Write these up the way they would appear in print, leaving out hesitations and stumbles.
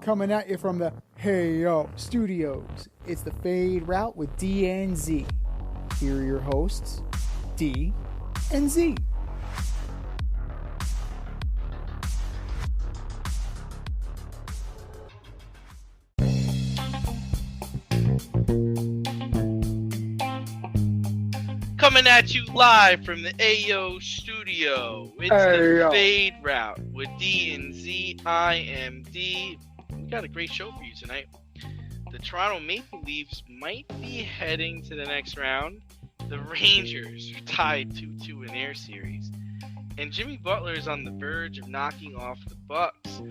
Coming at you from the Hey Yo Studios. It's the Fade Route with D and Z. Here are your hosts, D and Z. Coming at you live from the AO studio. It's the Fade Route with D and Z. I am D. We got a great show for you tonight. The Toronto Maple Leafs might be heading to the next round. The Rangers are tied 2-2 in their series. And Jimmy Butler is on the verge of knocking off the Bucks.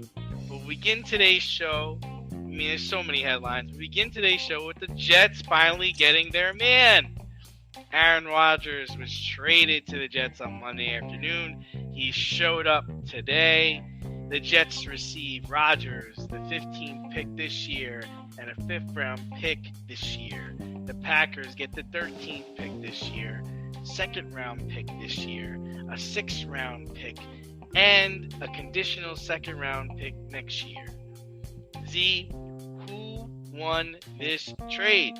We'll begin today's show. I mean, there's so many headlines. We begin today's show with the Jets finally getting their man. Aaron Rodgers was traded to the Jets on Monday afternoon. He showed up today. The Jets receive Rodgers, the 15th pick this year, and a 5th round pick this year. The Packers get the 13th pick this year, 2nd round pick this year, a 6th round pick, and a conditional 2nd round pick next year. Z, who won this trade?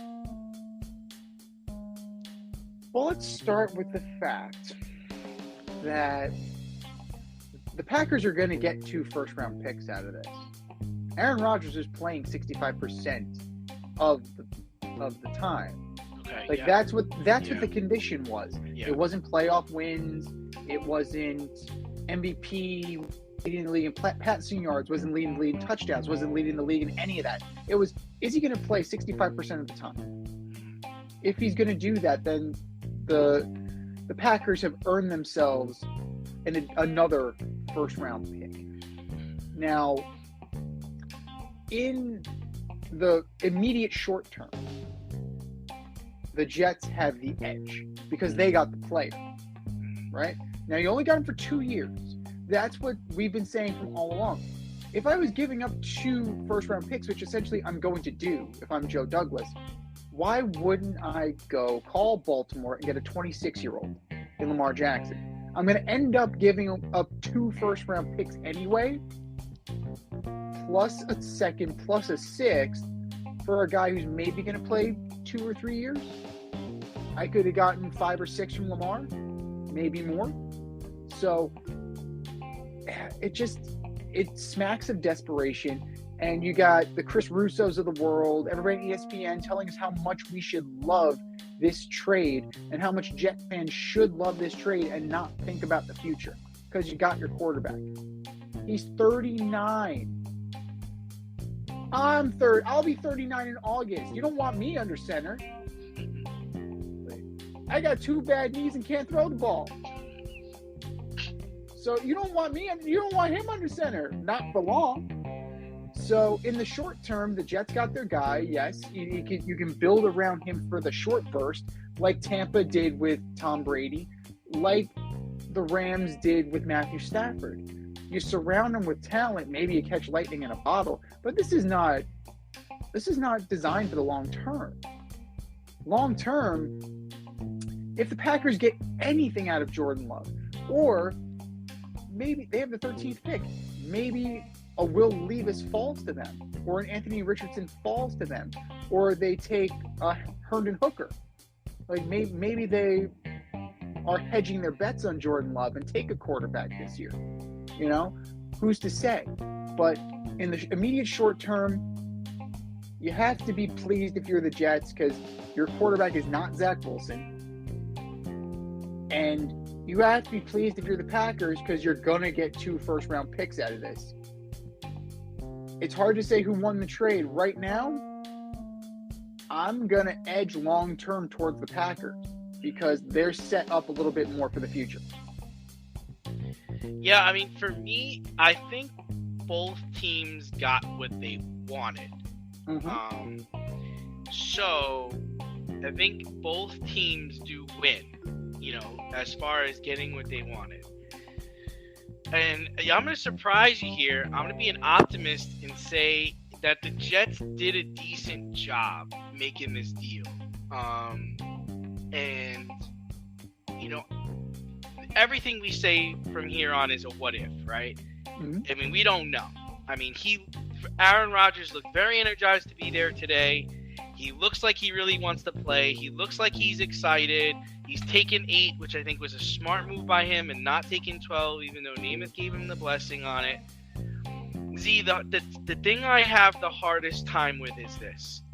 Well, let's start with the fact that the Packers are going to get 2 first-round picks out of this. Aaron Rodgers is playing 65% of the time. Okay, that's what the condition was. Yeah. It wasn't playoff wins. It wasn't MVP leading the league in passing yards. Wasn't leading the league in touchdowns. Wasn't leading the league in any of that. It was, is he going to play 65% of the time? If he's going to do that, then the Packers have earned themselves another first-round pick. Now, in the immediate short term, the Jets have the edge because they got the player, right? Now, you only got him for 2 years. That's what we've been saying from all along. If I was giving up 2 first-round picks, which essentially I'm going to do if I'm Joe Douglas, why wouldn't I go call Baltimore and get a 26-year-old in Lamar Jackson? I'm going to end up giving up 2 first-round picks anyway, plus a 2nd, plus a 6th for a guy who's maybe going to play 2 or 3 years. I could have gotten 5 or 6 from Lamar, maybe more. So it smacks of desperation. And you got the Chris Russos of the world, everybody at ESPN telling us how much we should love this trade and how much Jet fans should love this trade and not think about the future because you got your quarterback. He's 39. I'm third. I'll be 39 in August. You don't want me under center. I got 2 bad knees and can't throw the ball. So you don't want him under center. Not for long. So in the short term, the Jets got their guy. Yes, you can build around him for the short burst, like Tampa did with Tom Brady, like the Rams did with Matthew Stafford. You surround him with talent, maybe you catch lightning in a bottle, but this is not designed for the long term. Long term, if the Packers get anything out of Jordan Love, or maybe they have the 13th pick, maybe a Will Levis falls to them, or an Anthony Richardson falls to them, or they take a Herndon Hooker. Like maybe they are hedging their bets on Jordan Love and take a quarterback this year. You know, who's to say? But in the immediate short term, you have to be pleased if you're the Jets because your quarterback is not Zach Wilson, and you have to be pleased if you're the Packers because you're gonna get 2 first-round picks out of this. It's hard to say who won the trade. Right now, I'm going to edge long-term towards the Packers because they're set up a little bit more for the future. Yeah, I mean, for me, I think both teams got what they wanted. Mm-hmm. So, I think both teams do win, as far as getting what they wanted. And I'm going to surprise you here. I'm going to be an optimist and say that the Jets did a decent job making this deal. And, everything we say from here on is a what if, right? Mm-hmm. I mean, we don't know. I mean, Aaron Rodgers looked very energized to be there today. He looks like he really wants to play. He looks like he's excited. He's taken 8, which I think was a smart move by him, and not taking 12, even though Namath gave him the blessing on it. Z, the thing I have the hardest time with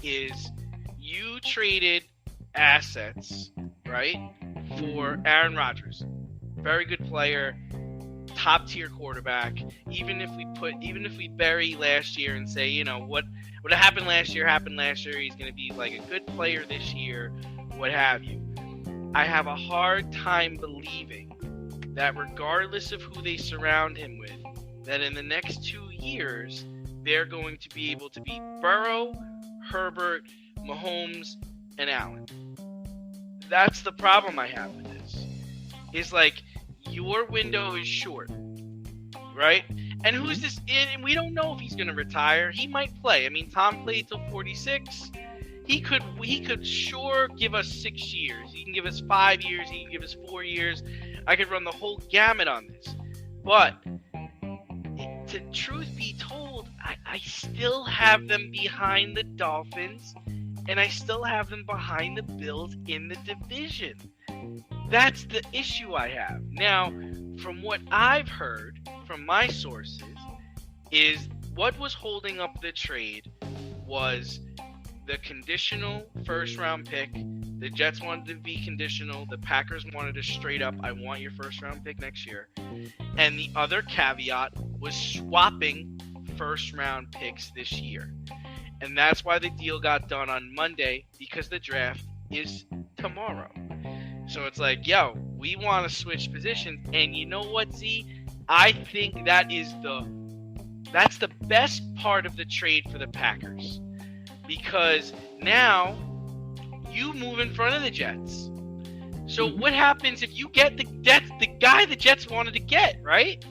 is you traded assets, right, for Aaron Rodgers. Very good player, top tier quarterback. Even if we bury last year and say, what happened last year happened last year, he's going to be like a good player this year, what have you. I have a hard time believing that regardless of who they surround him with, that in the next 2 years, they're going to be able to beat Burrow, Herbert, Mahomes, and Allen. That's the problem I have with this. Is like, your window is short, right? And who's this? And we don't know if he's going to retire. He might play. I mean, Tom played till 46. He could sure give us 6 years. He can give us 5 years. He can give us 4 years. I could run the whole gamut on this. But to truth be told, I still have them behind the Dolphins, and I still have them behind the Bills in the division. That's the issue I have. Now, from what I've heard from my sources, is what was holding up the trade was the conditional first-round pick. The Jets wanted to be conditional. The Packers wanted a straight-up, I want your first-round pick next year. And the other caveat was swapping first-round picks this year. And that's why the deal got done on Monday, because the draft is tomorrow. So it's like, yo, we want to switch positions. And you know what, Z? I think that's the best part of the trade for the Packers. Because now you move in front of the Jets. So what happens if you get the guy the Jets wanted to get, right?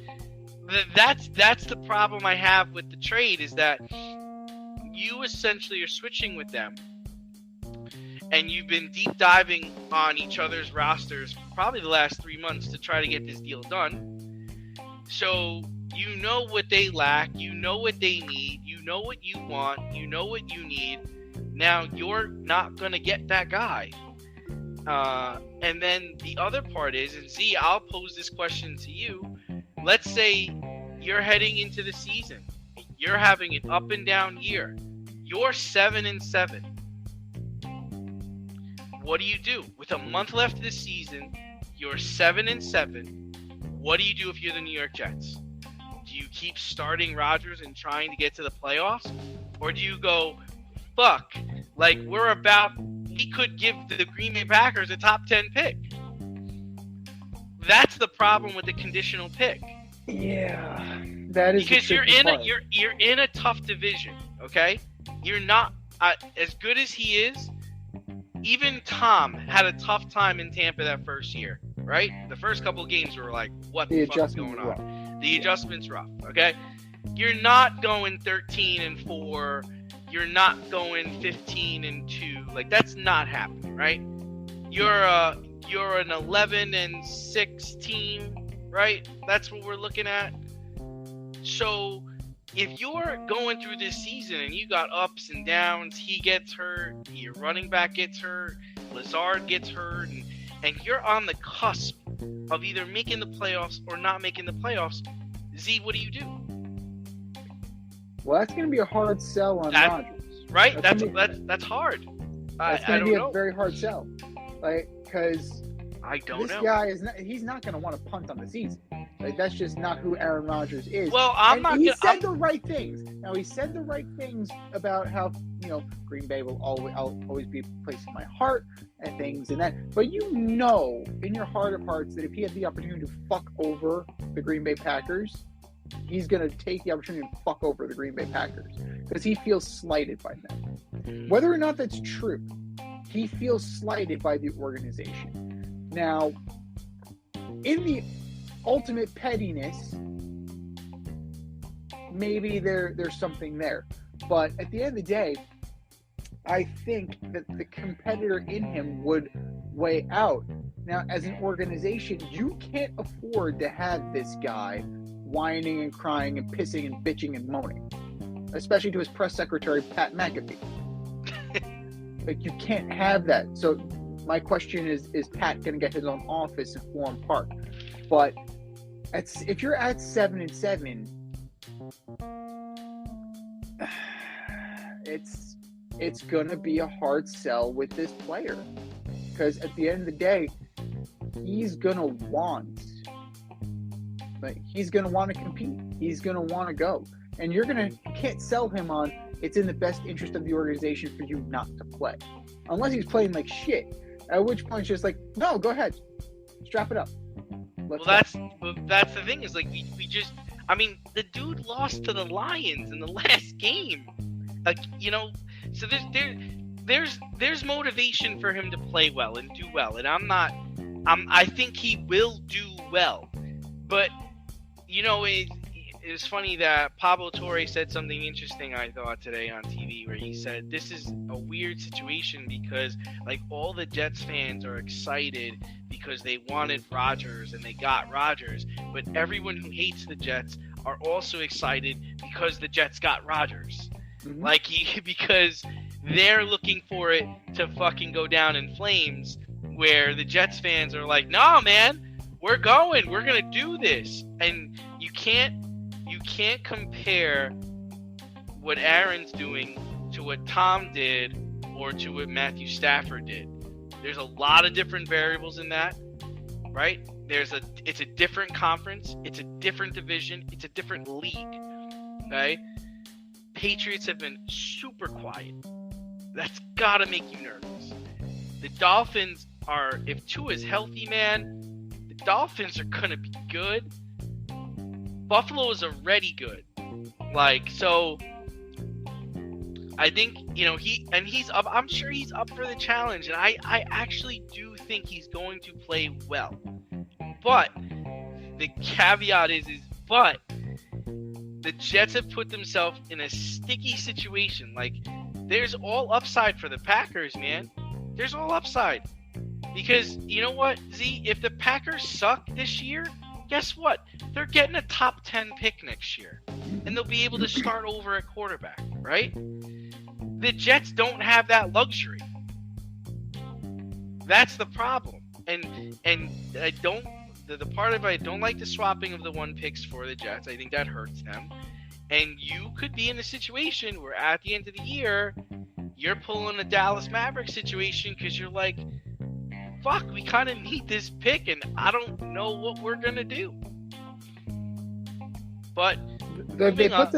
That's the problem I have with the trade, is that you essentially are switching with them. And you've been deep diving on each other's rosters probably the last 3 months to try to get this deal done. So you know what they lack, you know what they need, you know what you want, you know what you need. Now you're not going to get that guy. And then the other part is, and Z, I'll pose this question to you. Let's say you're heading into the season. You're having an up and down year. You're 7-7. What do you do? With a month left of the season, you're 7-7. What do you do if you're the New York Jets? Do you keep starting Rodgers and trying to get to the playoffs? Or do you go, fuck, like we could give the Green Bay Packers a top 10 pick? That's the problem with the conditional pick. Yeah, that is because you're in a tough division, okay? You're not as good as he is. Even Tom had a tough time in Tampa that first year, right? The first couple of games were like, what the fuck is going on? The adjustment's rough, okay? You're not going 13-4. You're not going 15-2. Like, that's not happening, right? You're an 11-6 team, right? That's what we're looking at. So if you're going through this season and you got ups and downs, he gets hurt, your running back gets hurt, Lazard gets hurt, and you're on the cusp of either making the playoffs or not making the playoffs, Z, what do you do? Well, that's going to be a hard sell on Rodgers. Right? That's hard. That's going to be a very hard sell. Like, because I don't know. This guy he's not going to want to punt on the season. Like, that's just not who Aaron Rodgers is. Well, He said the right things. Now, he said the right things about how, Green Bay will always be a place in my heart and things and that. But in your heart of hearts, that if he had the opportunity to fuck over the Green Bay Packers, he's going to take the opportunity to fuck over the Green Bay Packers because he feels slighted by them. Whether or not that's true, he feels slighted by the organization. Now, in the ultimate pettiness, maybe there's something there. But at the end of the day, I think that the competitor in him would weigh out. Now, as an organization, you can't afford to have this guy whining and crying and pissing and bitching and moaning. especially to his press secretary, Pat McAfee. Like, you can't have that. So my question is Pat going to get his own office in Florham Park? But if you're at 7-7, it's going to be a hard sell with this player, because at the end of the day, he's going to want to compete. He's going to want to go. And you can't sell him on it's in the best interest of the organization for you not to play. Unless he's playing like shit. At which point it's just like, no, go ahead. Strap it up. That's the thing, is like we just, I mean, the dude lost to the Lions in the last game. Like, you know, so there's motivation for him to play well and do well. And I think he will do well. But, you know, it's funny that Pablo Torre said something interesting, I thought, today on TV, where he said this is a weird situation because, like, all the Jets fans are excited because they wanted Rodgers and they got Rodgers, but everyone who hates the Jets are also excited because the Jets got Rodgers. Mm-hmm. Like, because they're looking for it to fucking go down in flames, where the Jets fans are like, nah, man, we're gonna do this. And you can't compare what Aaron's doing to what Tom did or to what Matthew Stafford did. There's a lot of different variables in that, right? It's a different conference, it's a different division, it's a different league, okay? Patriots have been super quiet. That's gotta make you nervous. The Dolphins are, if Tua's healthy, man, the Dolphins are gonna be good. Buffalo is already good. Like, so I think, you know, he's up. I'm sure he's up for the challenge, and I actually do think he's going to play well. But the caveat is but the Jets have put themselves in a sticky situation. Like, there's all upside for the Packers, man. There's all upside. Because, you know what, Z? If the Packers suck this year, guess what? They're getting a top 10 pick next year. And they'll be able to start over at quarterback, right? The Jets don't have that luxury. That's the problem. And I don't, the part of it, I don't like the swapping of the 1 picks for the Jets. I think that hurts them. And you could be in a situation where at the end of the year, you're pulling a Dallas Mavericks situation because you're like, fuck, we kind of need this pick, and I don't know what we're going to do. But they put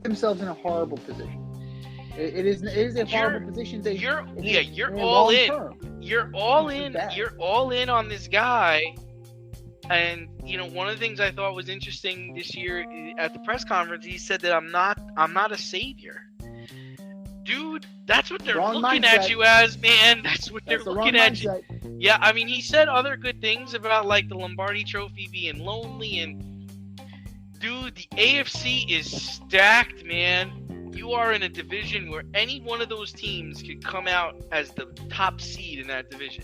themselves in a horrible position. It is a horrible position. You're all in. You're all in. You're all in on this guy. And, you know, one of the things I thought was interesting this year at the press conference, he said that I'm not a savior. Dude, that's what they're looking at you as, man. That's what they're looking at you. Yeah, I mean, he said other good things about, like, the Lombardi Trophy being lonely, and dude, the AFC is stacked, man. You are in a division where any one of those teams could come out as the top seed in that division.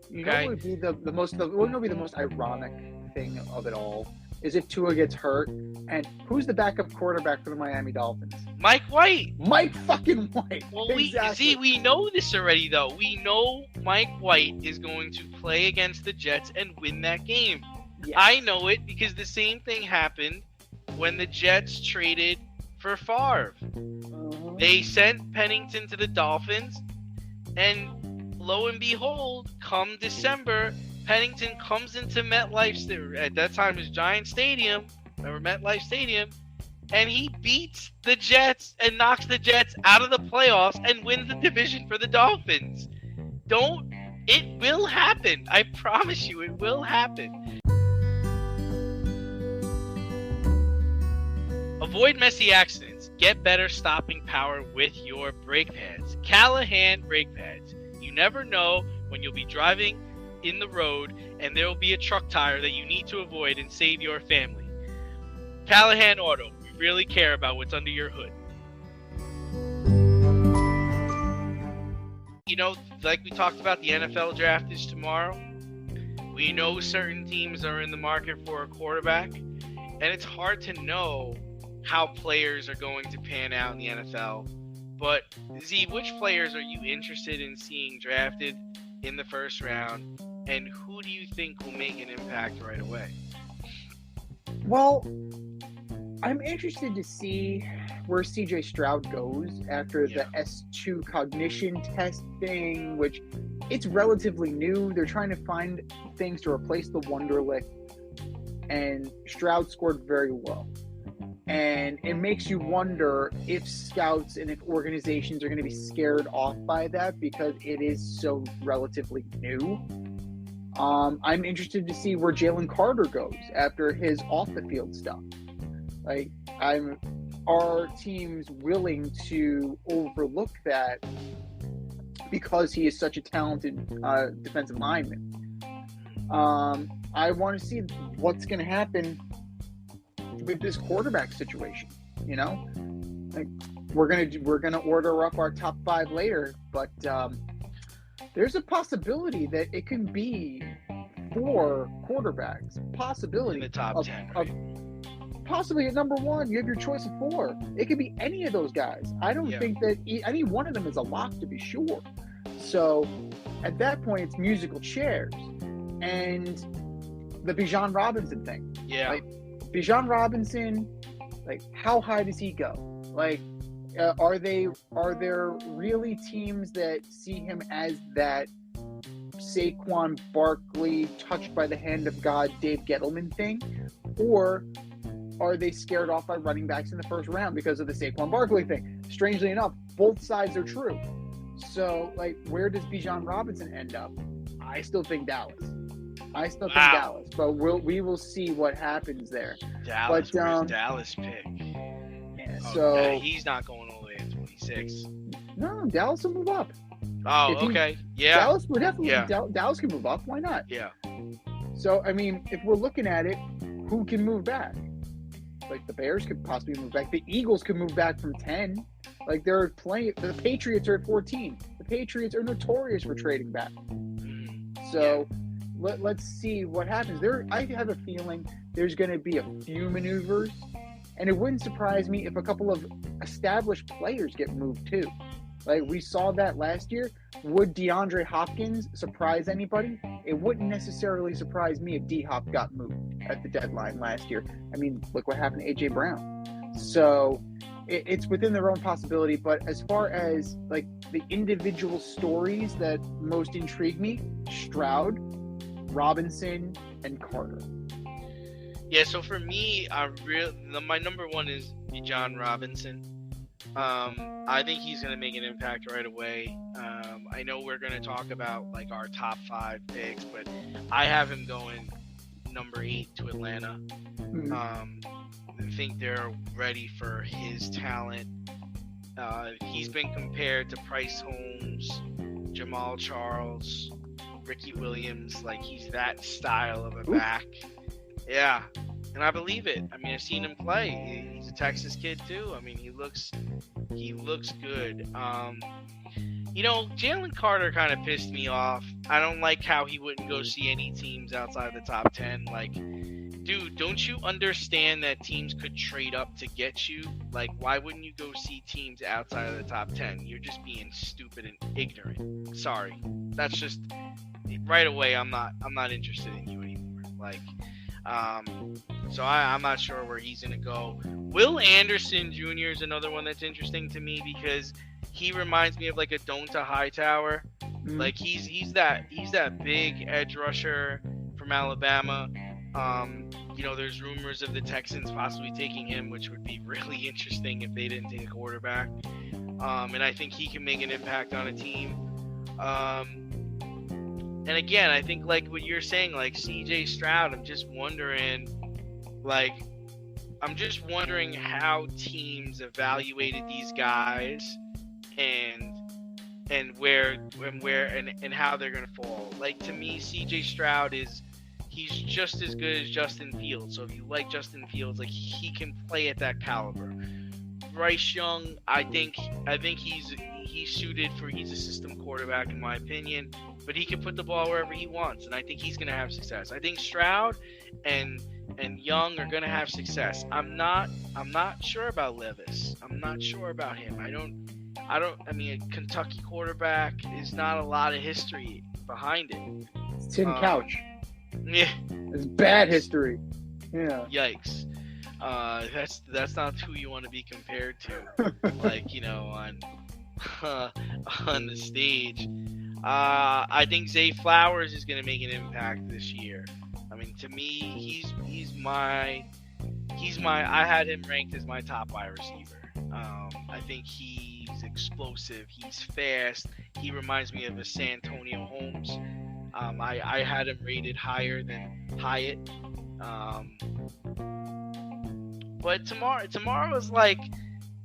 You know what would be the most ironic thing of it all is if Tua gets hurt, and who's the backup quarterback for the Miami Dolphins? Mike White. Mike fucking White. Well, we know this already, though. We know Mike White is going to play against the Jets and win that game. Yes. I know it because the same thing happened when the Jets traded for Favre. Uh-huh. They sent Pennington to the Dolphins, and lo and behold, come December, Pennington comes into MetLife, at that time it was Giant Stadium, remember MetLife Stadium, and he beats the Jets and knocks the Jets out of the playoffs and wins the division for the Dolphins. It will happen. I promise you, it will happen. Avoid messy accidents. Get better stopping power with your brake pads. Callahan brake pads. You never know when you'll be driving in the road and there will be a truck tire that you need to avoid and save your family. Callahan Auto. We really care about what's under your hood. You know, like we talked about, the NFL draft is tomorrow. We know certain teams are in the market for a quarterback, and it's hard to know how players are going to pan out in the NFL. But Z, which players are you interested in seeing drafted in the first round, and who do you think will make an impact right away? Well, I'm interested to see where CJ Stroud goes after the S2 cognition test thing, which it's relatively new. They're trying to find things to replace the Wonderlic, and Stroud scored very low. And it makes you wonder if scouts and if organizations are going to be scared off by that because it is so relatively new. I'm interested to see where Jalen Carter goes after his off-the-field stuff. Like, are teams willing to overlook that because he is such a talented defensive lineman? I want to see what's going to happen with this quarterback situation. You know, like we're gonna order up our top 5 later, but there's a possibility that it can be 4 quarterbacks. Possibility in the top 10. Right? Possibly at number 1, you have your choice of 4. It could be any of those guys. I don't think that any one of them is a lock to be sure. So at that point, it's musical chairs and the Bijan Robinson thing. Yeah. Like, Bijan Robinson, like, how high does he go? Like, are there really teams that see him as that Saquon Barkley touched by the hand of God, Dave Gettleman thing? Or are they scared off by running backs in the first round because of the Saquon Barkley thing? Strangely enough, both sides are true. So, like, where does Bijan Robinson end up? I still think Dallas. But we will see what happens there. Dallas, where's Dallas pick? Yeah, so he's not going all the way to 26. No, Dallas will move up. Oh, okay. Yeah. Dallas will definitely. Yeah. Dallas can move up. Why not? Yeah. So, I mean, if we're looking at it, who can move back? Like, the Bears could possibly move back. The Eagles could move back from 10. Like, they're playing. The Patriots are at 14. The Patriots are notorious for trading back. So. Yeah. Let's see what happens. I have a feeling there's going to be a few maneuvers, and it wouldn't surprise me if a couple of established players get moved too. Like, we saw that last year. Would DeAndre Hopkins surprise anybody? It wouldn't necessarily surprise me if D-Hop got moved at the deadline last year. I mean, look what happened to A.J. Brown. So it's within their own possibility, but as far as, like, the individual stories that most intrigue me, Stroud, Robinson, and Carter. Yeah, so for me, my number 1 is Bijan Robinson. I think he's going to make an impact right away. I know we're going to talk about, like, our top 5 picks, but I have him going number 8 to Atlanta. I think they're ready for his talent. He's been compared to Price Holmes, Jamal Charles, Ricky Williams. Like, he's that style of a back. Yeah, and I believe it. I mean, I've seen him play. He's a Texas kid too. I mean, he looks good. You know, Jalen Carter kind of pissed me off. I don't like how he wouldn't go see any teams outside the top 10. Like, dude, don't you understand that teams could trade up to get you? Like, why wouldn't you go see teams outside of the top 10? You're just being stupid and ignorant. Sorry. That's just right away. I'm not interested in you anymore. Like, so I'm not sure where he's gonna go. Will Anderson Jr. is another one that's interesting to me because he reminds me of, like, a Donta Hightower. Like, he's that big edge rusher from Alabama. You know, there's rumors of the Texans possibly taking him, which would be really interesting if they didn't take a quarterback. And I think he can make an impact on a team. And again, I think, like what you're saying, like CJ Stroud, I'm just wondering how teams evaluated these guys and where and how they're gonna fall. Like, to me, CJ Stroud he's just as good as Justin Fields. So if you like Justin Fields, like, he can play at that caliber. Bryce Young, I think he's suited for, he's a system quarterback in my opinion, but he can put the ball wherever he wants, and I think he's going to have success. I think Stroud and Young are gonna have success. I'm not sure about Levis. I'm not sure about him. I mean, a Kentucky quarterback is not a lot of history behind it. It's Tim Couch. Yeah. It's bad history. Yeah. Yikes. That's not who you want to be compared to. Like, you know, on the stage. I think Zay Flowers is gonna make an impact this year. I mean, to me, he's my I had him ranked as my top wide receiver. I think he's explosive. He's fast. He reminds me of a San Antonio Holmes. I had him rated higher than Hyatt. But tomorrow is like,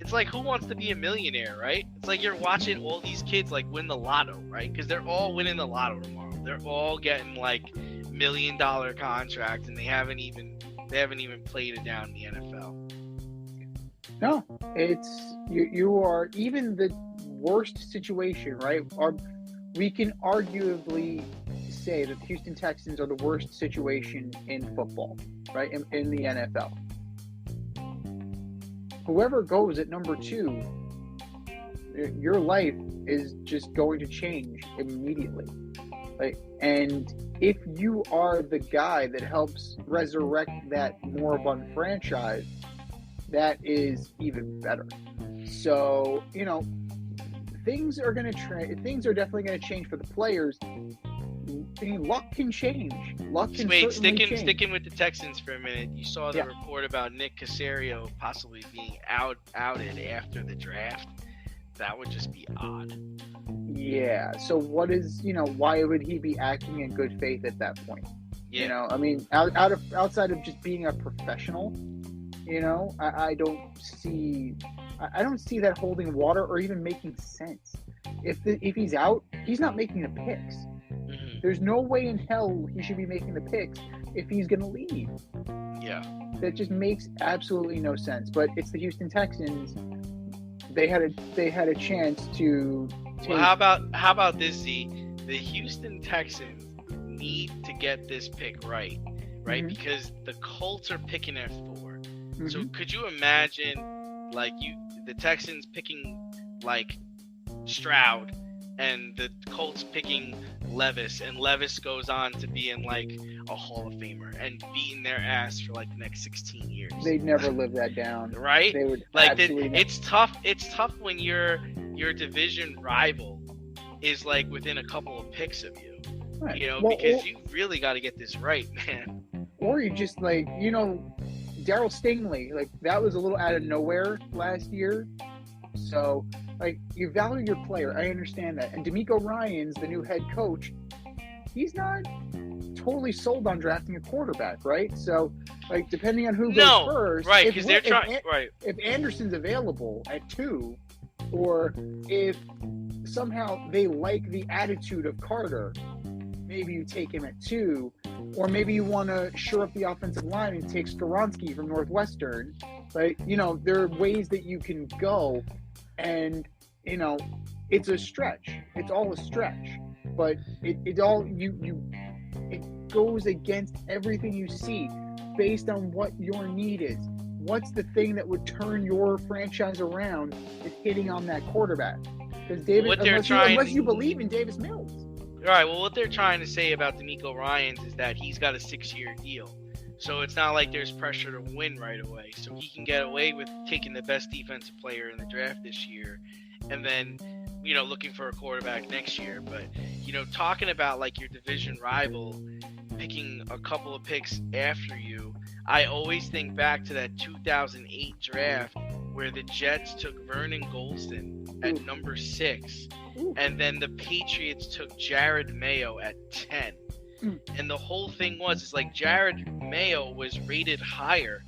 it's like Who Wants to Be a Millionaire, right? It's like you're watching all these kids like win the lotto, right? Because they're all winning the lotto tomorrow. They're all getting like $1 million contracts, and they haven't even played it down in the NFL. No, it's you are even the worst situation, right? We can arguably say that the Houston Texans are the worst situation in football, right? In the NFL. Whoever goes at number 2, your life is just going to change immediately. Right? And if you are the guy that helps resurrect that moribund franchise, that is even better. So, you know, things are definitely going to change for the players. I mean, luck can change. Sticking with the Texans for a minute. You saw the report about Nick Caserio possibly being outed after the draft. That would just be odd. Yeah. So why would he be acting in good faith at that point? Yeah. You know, I mean, outside of just being a professional, you know, I don't see that holding water or even making sense. If he's out, he's not making the picks. Mm-hmm. There's no way in hell he should be making the picks if he's going to leave. Yeah. That just makes absolutely no sense. But it's the Houston Texans. They had a chance to. Well, how about this, Z? The Houston Texans need to get this pick right? Mm-hmm. Because the Colts are picking at 4. Mm-hmm. So could you imagine, like, the Texans picking like Stroud, and the Colts picking Levis, and Levis goes on to be in like a Hall of Famer and beating their ass for like the next 16 years. They'd never live that down, right? They would like it's tough. It's tough when your division rival is like within a couple of picks of you, right. You know, because you really got to get this right, man. Or you just like, you know, Darryl Stingley, like that was a little out of nowhere last year. So, like, you value your player. I understand that. And DeMeco Ryans, the new head coach, he's not totally sold on drafting a quarterback, right? So, like, depending on who goes first, right? Because they're trying. Right. If Anderson's available at 2, or if somehow they like the attitude of Carter, maybe you take him at 2, or maybe you want to shore up the offensive line and take Skoronski from Northwestern. Like, you know, there are ways that you can go. And, you know, it's a stretch. It's all a stretch. But it goes against everything you see based on what your need is. What's the thing that would turn your franchise around is hitting on that quarterback? Because unless you believe in Davis Mills. All right, well, what they're trying to say about DeMeco Ryans is that he's got a 6-year deal. So it's not like there's pressure to win right away. So he can get away with taking the best defensive player in the draft this year and then, you know, looking for a quarterback next year. But, you know, talking about like your division rival picking a couple of picks after you, I always think back to that 2008 draft where the Jets took Vernon Golston at number 6. And then the Patriots took Jared Mayo at 10. And the whole thing was like Jared Mayo was rated higher,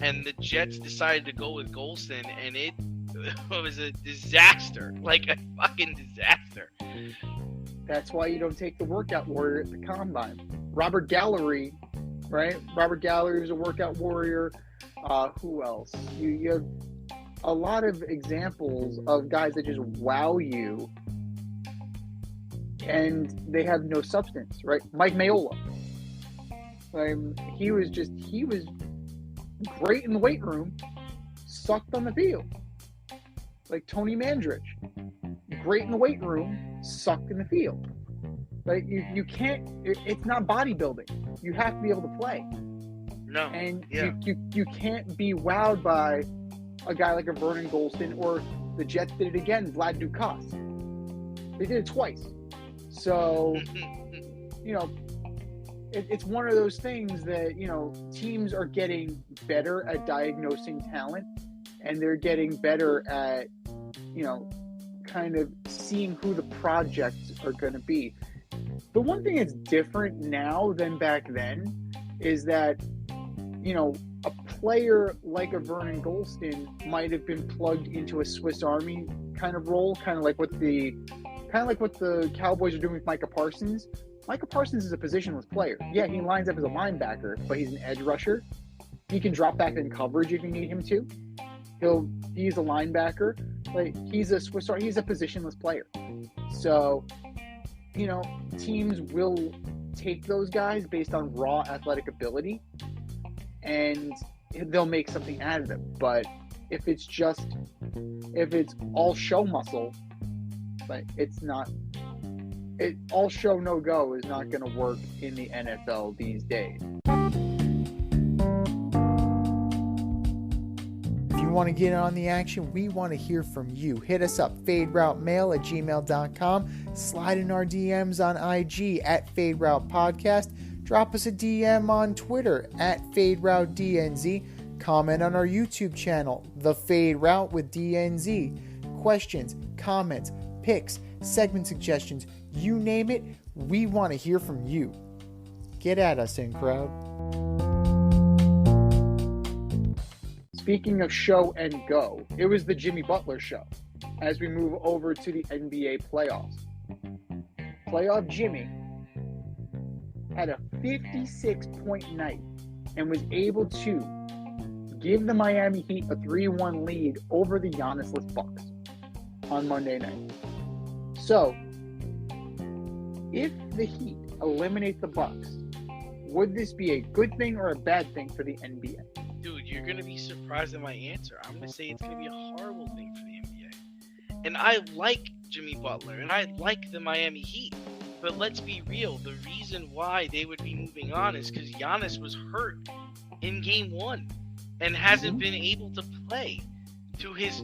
and the Jets decided to go with Golston, and it was a disaster, like a fucking disaster. That's why you don't take the workout warrior at the combine. Robert Gallery, right? Robert Gallery was a workout warrior. Who else? You have a lot of examples of guys that just wow you, and they have no substance, right? Mike Mayola. He was great in the weight room, sucked on the field. Like Tony Mandrich, great in the weight room, sucked in the field. Like you can't. It's not bodybuilding. You have to be able to play. No. And you can't be wowed by a guy like a Vernon Golston, or the Jets did it again, Vlad Dukas. They did it twice. So, it's one of those things that, teams are getting better at diagnosing talent, and they're getting better at, kind of seeing who the projects are going to be. The one thing that's different now than back then is that, a player like a Vernon Golston might have been plugged into a Swiss Army kind of role, kind of like what the Cowboys are doing with Micah Parsons. Micah Parsons is a positionless player. Yeah, he lines up as a linebacker, but he's an edge rusher. He can drop back in coverage if you need him to. He's a linebacker. Like, he's a positionless player. So, teams will take those guys based on raw athletic ability, and they'll make something out of them. But if it's all show muscle, but all show no go is not going to work in the NFL these days. If you want to get on the action, we want to hear from you. Hit us up, faderoutemail@gmail.com. Slide in our DMs on IG @FadeRoutePodcast. Drop us a DM on Twitter @FadeRouteDNZ. Comment on our YouTube channel, The Fade Route with DNZ. Questions, comments, picks, segment suggestions, you name it, we want to hear from you. Get at us, in crowd. Speaking of show and go, it was the Jimmy Butler show as we move over to the NBA playoffs. Playoff Jimmy had a 56-point night and was able to give the Miami Heat a 3-1 lead over the Giannis-less Bucks on Monday night. So, if the Heat eliminate the Bucks, would this be a good thing or a bad thing for the NBA? Dude, you're going to be surprised at my answer. I'm going to say it's going to be a horrible thing for the NBA. And I like Jimmy Butler, and I like the Miami Heat. But let's be real. The reason why they would be moving on is because Giannis was hurt in Game 1 and hasn't been able to play to his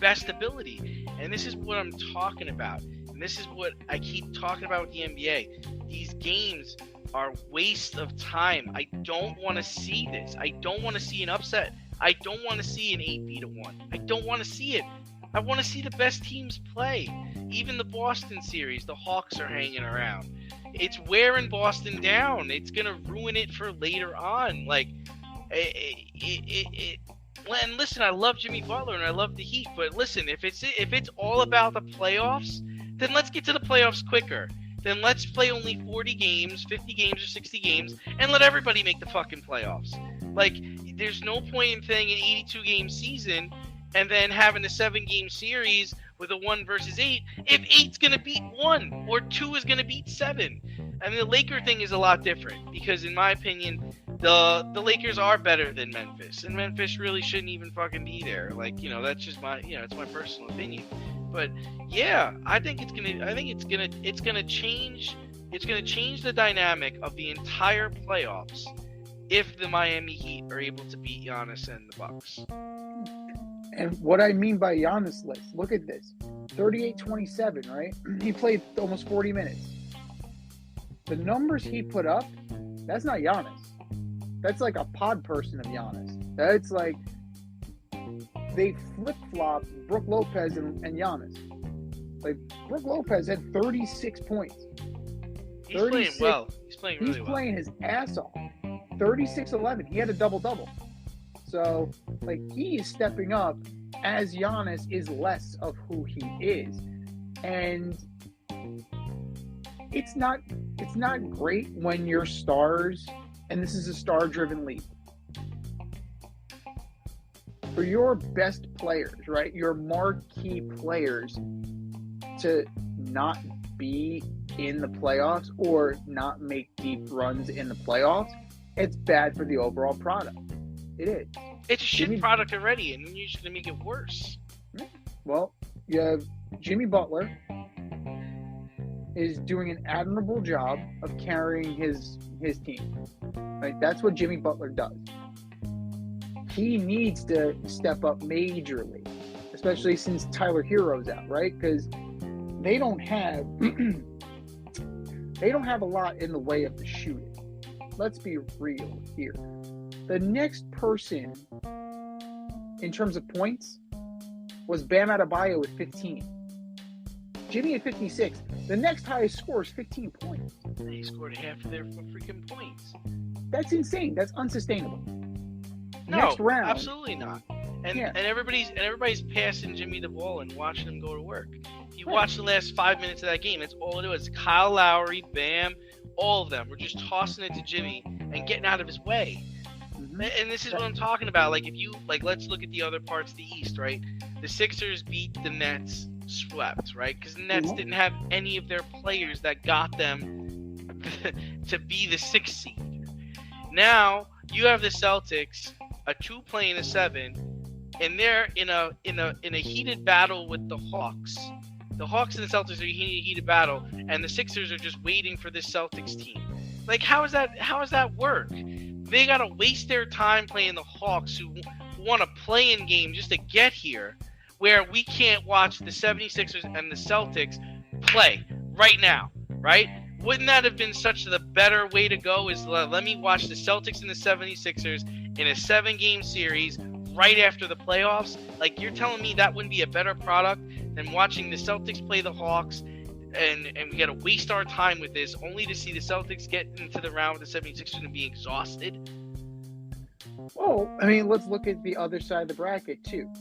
best ability. And this is what I'm talking about. And this is what I keep talking about with the NBA. These games are waste of time. I don't want to see this. I don't want to see an upset. I don't want to see an 8-1. I don't want to see it. I want to see the best teams play. Even the Boston series, the Hawks are hanging around. It's wearing Boston down. It's going to ruin it for later on. And listen, I love Jimmy Butler and I love the Heat, but listen, if it's all about the playoffs, then let's get to the playoffs quicker. Then let's play only 40 games, 50 games, or 60 games, and let everybody make the fucking playoffs. There's no point in playing an 82-game season and then having a 7-game series with a 1 versus 8 if 8's going to beat 1 or 2 is going to beat 7. I mean, the Laker thing is a lot different because, in my opinion, the Lakers are better than Memphis, and Memphis really shouldn't even fucking be there. That's just my, it's my personal opinion. But yeah, I think it's gonna change the dynamic of the entire playoffs if the Miami Heat are able to beat Giannis and the Bucks. And what I mean by Giannis list, look at this. 38-27, right? He played almost 40 minutes. The numbers he put up, that's not Giannis. That's like a pod person of Giannis. That's like they flip-flop Brook Lopez and Giannis. Like, Brook Lopez had 36 points. He's playing well. He's playing really well. He's playing his ass off. 36-11. He had a double-double. So, he is stepping up as Giannis is less of who he is. And it's not great when your stars, and this is a star-driven league, for your best players, right, your marquee players, to not be in the playoffs or not make deep runs in the playoffs, it's bad for the overall product. It is. It's a shit product already, and you're just going to make it worse. Well, you have Jimmy Butler is doing an admirable job of carrying his team. Right? That's what Jimmy Butler does. He needs to step up majorly, especially since Tyler Hero's out, right? Because they don't have a lot in the way of the shooting. Let's be real here. The next person in terms of points was Bam Adebayo with 15. Jimmy at 56. The next highest score is 15 points. They scored half of their freaking points. That's insane. That's unsustainable. No, next round, absolutely not. And everybody's passing Jimmy the ball and watching him go to work. If you watch the last 5 minutes of that game, that's all it was. Kyle Lowry, Bam, all of them were just tossing it to Jimmy and getting out of his way. Mm-hmm. And this is what I'm talking about. Like, if you let's look at the other parts of the East, right? The Sixers beat the Nets, swept, right? Because the Nets didn't have any of their players that got them to be the 6th seed. Now you have the Celtics, a 2 playing a 7, and they're in a heated battle with the Hawks. The Hawks and the Celtics are in a heated battle, and the Sixers are just waiting for this Celtics team. Like, how does that work? They gotta waste their time playing the Hawks, who want a play-in game just to get here, where we can't watch the 76ers and the Celtics play right now, right? Wouldn't that have been such the better way to go, is let me watch the Celtics and the 76ers in a 7-game series right after the playoffs? Like, you're telling me that wouldn't be a better product than watching the Celtics play the Hawks, and we got to waste our time with this only to see the Celtics get into the round with the 76ers and be exhausted? Well, I mean, let's look at the other side of the bracket, too.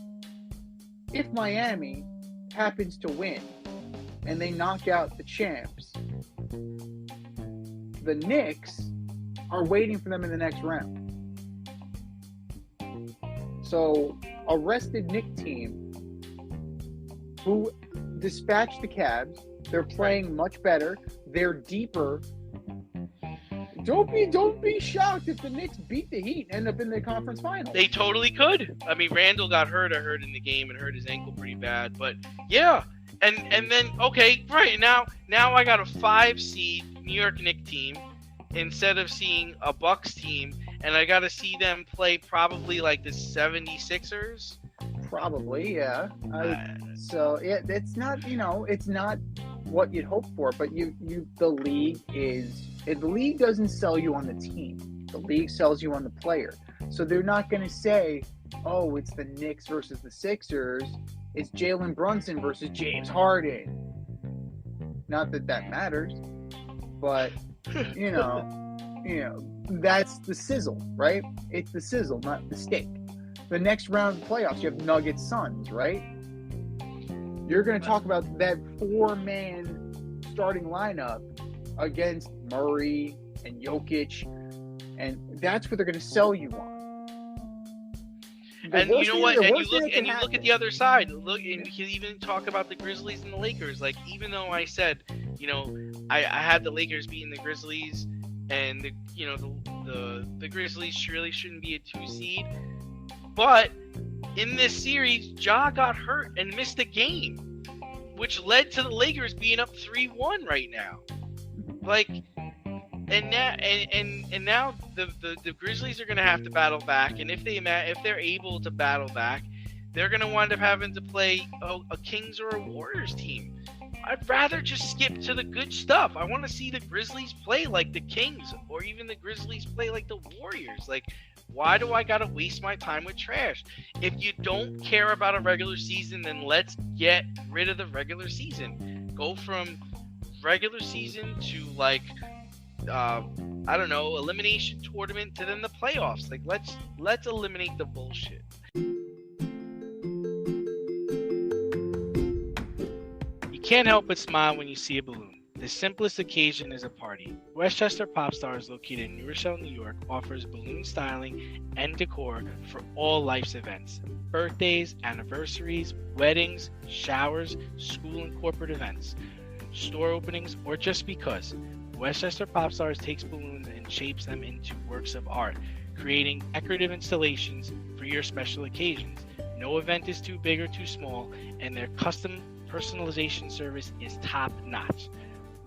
If Miami happens to win and they knock out the champs, the Knicks are waiting for them in the next round. So, a rested Knicks team who dispatched the Cavs, they're playing much better, they're deeper. Don't be shocked if the Knicks beat the Heat and end up in the conference finals. They totally could. I mean, Randall got hurt, I heard, in the game, and hurt his ankle pretty bad. But yeah, and then okay, right now I got a 5 seed New York Knicks team instead of seeing a Bucks team, and I got to see them play probably like the 76ers. Probably, yeah. So yeah, it's not what you'd hope for, but the league doesn't sell you on the team. The league sells you on the player. So they're not going to say, oh, it's the Knicks versus the Sixers. It's Jalen Brunson versus James Harden. Not that matters, but that's the sizzle, right? It's the sizzle, not the steak. The next round of the playoffs, you have Nuggets Suns, right? You're going to talk about that 4-man starting lineup against Murray and Jokic, and that's what they're going to sell you on. And you know what? And you look at the other side. Look, and you can even talk about the Grizzlies and the Lakers. Like, even though I said, I had the Lakers beating the Grizzlies, and the Grizzlies really shouldn't be a 2 seed, but in this series, Ja got hurt and missed a game, which led to the Lakers being up 3-1 right now. Like, and now the Grizzlies are going to have to battle back, and if they're able to battle back, they're going to wind up having to play a Kings or a Warriors team. I'd rather just skip to the good stuff. I want to see the Grizzlies play like the Kings, or even the Grizzlies play like the Warriors. Like, why do I gotta waste my time with trash? If you don't care about a regular season, then let's get rid of the regular season. Go from regular season to elimination tournament to then the playoffs. Like, let's eliminate the bullshit. You can't help but smile when you see a balloon. The simplest occasion is a party. Westchester Pop Stars, located in New Rochelle, New York, offers balloon styling and decor for all life's events. Birthdays, anniversaries, weddings, showers, school and corporate events. store openings, or just because, Westchester Pop Stars takes balloons and shapes them into works of art, creating decorative installations for your special occasions. No event is too big or too small, and their custom personalization service is top-notch.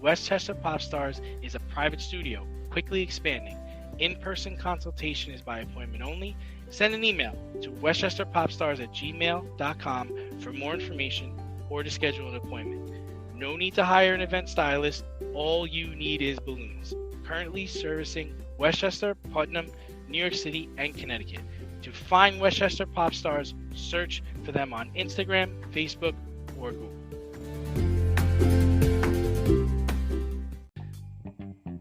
Westchester Pop Stars is a private studio, quickly expanding. In-person consultation is by appointment only. Send an email to westchesterpopstars@gmail.com for more information or to schedule an appointment. No need to hire an event stylist. All you need is balloons. Currently servicing Westchester, Putnam, New York City, and Connecticut. To find Westchester Pop Stars, search for them on Instagram, Facebook, or Google.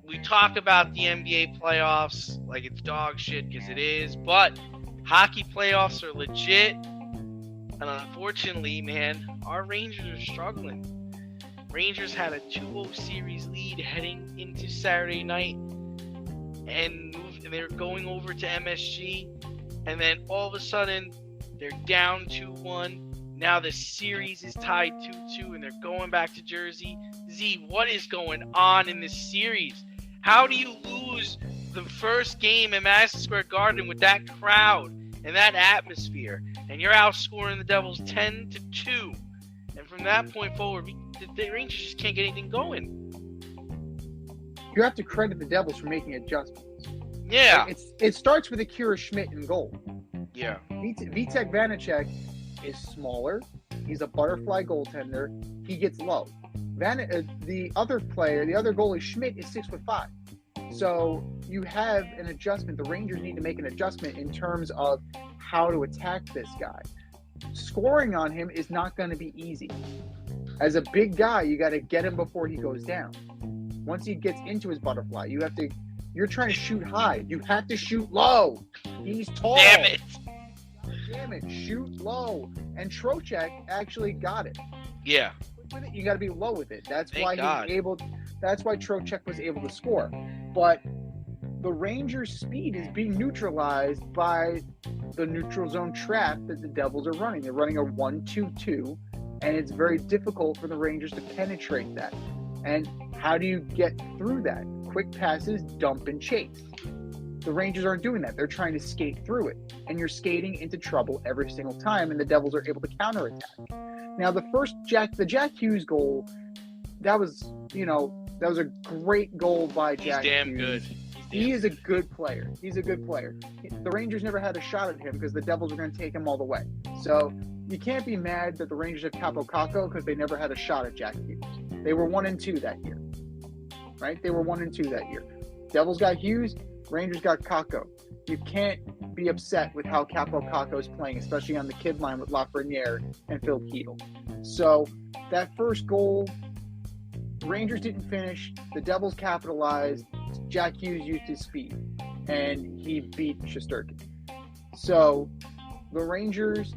We talk about the NBA playoffs like it's dog shit, because it is, but hockey playoffs are legit. And unfortunately, man, our Rangers are struggling. Rangers had a 2-0 series lead heading into Saturday night, and they're going over to MSG, and then all of a sudden they're down 2-1. Now the series is tied 2-2, and they're going back to Jersey. Z, what is going on in this series? How do you lose the first game in Madison Square Garden with that crowd and that atmosphere, and you're outscoring the Devils 10-2? And from that point forward, the Rangers just can't get anything going. You have to credit the Devils for making adjustments. Yeah. It starts with Akira Schmidt in goal. Yeah. Vitek Vanacek is smaller. He's a butterfly goaltender. He gets low. The other goalie, Schmidt, is 6'5". So you have an adjustment. The Rangers need to make an adjustment in terms of how to attack this guy. Scoring on him is not going to be easy. As a big guy, you got to get him before he goes down. Once he gets into his butterfly, you're trying to shoot high. You have to shoot low. He's tall. Damn it. Shoot low. And Trocheck actually got it. Yeah. With it, you got to be low with it. That's why Trocheck was able to score. But the Rangers' speed is being neutralized by the neutral zone trap that the Devils are running. They're running a 1-2-2, and it's very difficult for the Rangers to penetrate that. And how do you get through that? Quick passes, dump, and chase. The Rangers aren't doing that. They're trying to skate through it. And you're skating into trouble every single time, and the Devils are able to counterattack. Now, the Jack Hughes goal, that was a great goal by Jack Hughes. He's damn good. He is a good player. He's a good player. The Rangers never had a shot at him because the Devils were going to take him all the way. So you can't be mad that the Rangers have Capo Caco because they never had a shot at Jack Hughes. They were 1-2 that year, right? They were 1-2 that year. Devils got Hughes, Rangers got Caco. You can't be upset with how Capo Caco is playing, especially on the kid line with Lafreniere and Phil Keedle. So that first goal, the Rangers didn't finish. The Devils capitalized. Jack Hughes used his speed, and he beat Shesterkin. So the Rangers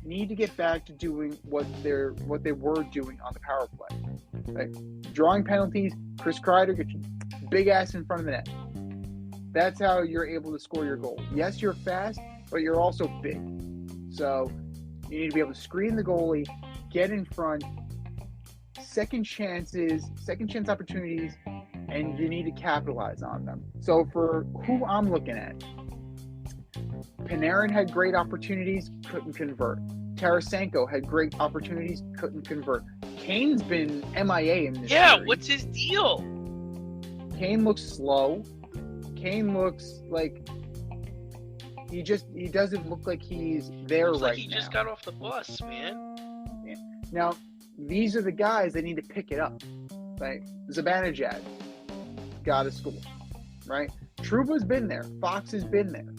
need to get back to doing what they were doing on the power play. Right? Drawing penalties, Chris Kreider gets you big ass in front of the net. That's how you're able to score your goal. Yes, you're fast, but you're also big. So you need to be able to screen the goalie, get in front, second chance opportunities, and you need to capitalize on them. So for who I'm looking at, Panarin had great opportunities, couldn't convert. Tarasenko had great opportunities, couldn't convert. Kane's been MIA in this series. What's his deal? Kane looks slow. Kane looks like he doesn't look like he's there right now. He just got off the bus, man. Yeah. Now, these are the guys that need to pick it up. Like Zibanejad, got to score, right? Trouba's been there. Fox has been there.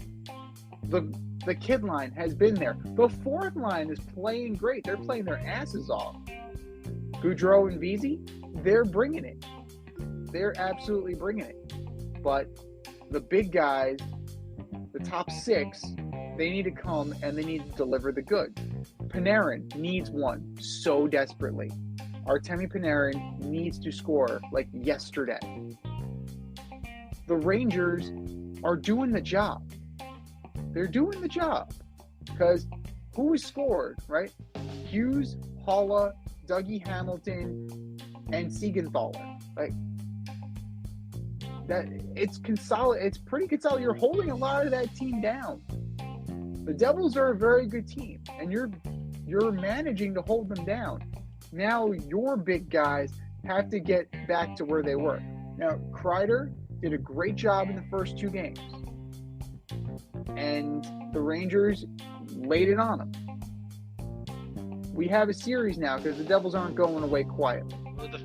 The kid line has been there. The fourth line is playing great. They're playing their asses off. Goudreau and Vesey, they're bringing it. They're absolutely bringing it. But the big guys, the top six, they need to come and they need to deliver the goods. Panarin needs one so desperately. Artemi Panarin needs to score like yesterday. The Rangers are doing the job. They're doing the job. Because who has scored, right? Hughes, Haula, Dougie Hamilton, and Siegenthaler. Like that, it's pretty consolidated. You're holding a lot of that team down. The Devils are a very good team, and you're managing to hold them down. Now your big guys have to get back to where they were. Now Kreider did a great job in the first 2 games, and the Rangers laid it on them. We have a series now because the Devils aren't going away quietly. Well, the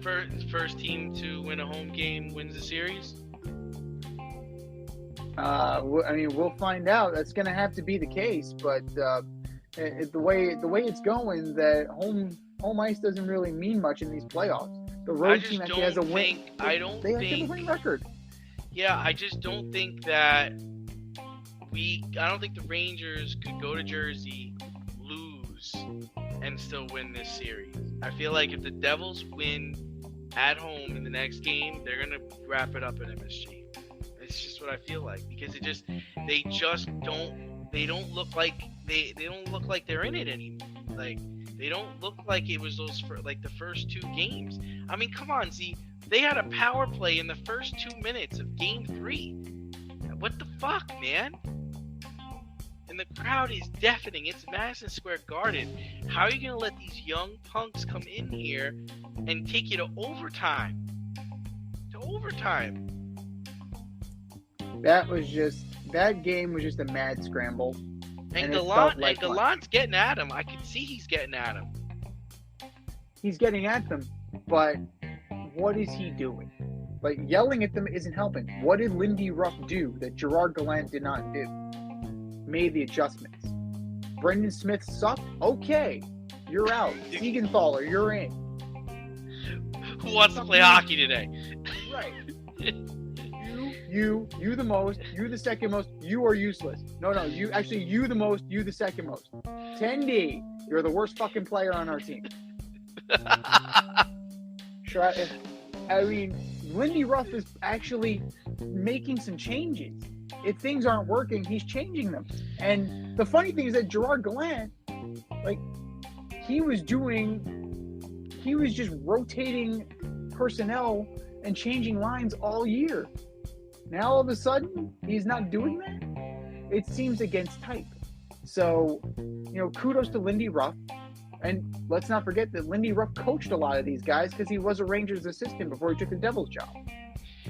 first team to win a home game wins the series. We'll find out. That's going to have to be the case, but the way it's going, that home ice doesn't really mean much in these playoffs. The road team actually has a win. They have a winning record. Yeah, I just don't think that I don't think the Rangers could go to Jersey, lose, and still win this series. I feel like if the Devils win at home in the next game, they're gonna wrap it up in MSG. It's just what I feel like, because they don't look like they're in it anymore. Like, they don't look like it was the first 2 games. I mean, come on, Z. They had a power play in the first 2 minutes of Game 3. What the fuck, man? And the crowd is deafening. It's Madison Square Garden. How are you going to let these young punks come in here and take you to overtime? That game was just a mad scramble. And Gallant's getting at him. I can see he's getting at him. He's getting at them, but what is he doing? Like, yelling at them isn't helping. What did Lindy Ruff do that Gerard Gallant did not do? Made the adjustments. Brendan Smith sucked? Okay. You're out. Siegenthaler, you're in. Who wants to play hockey today? Right. You the most, you the second most, you are useless. No, you the most, you the second most. 10D, you're the worst fucking player on our team. Lindy Ruff is actually making some changes. If things aren't working, he's changing them. And the funny thing is that Gerard Gallant, he was just rotating personnel and changing lines all year. Now all of a sudden, he's not doing that. It seems against type. So, kudos to Lindy Ruff. And let's not forget that Lindy Ruff coached a lot of these guys because he was a Rangers assistant before he took the Devils job.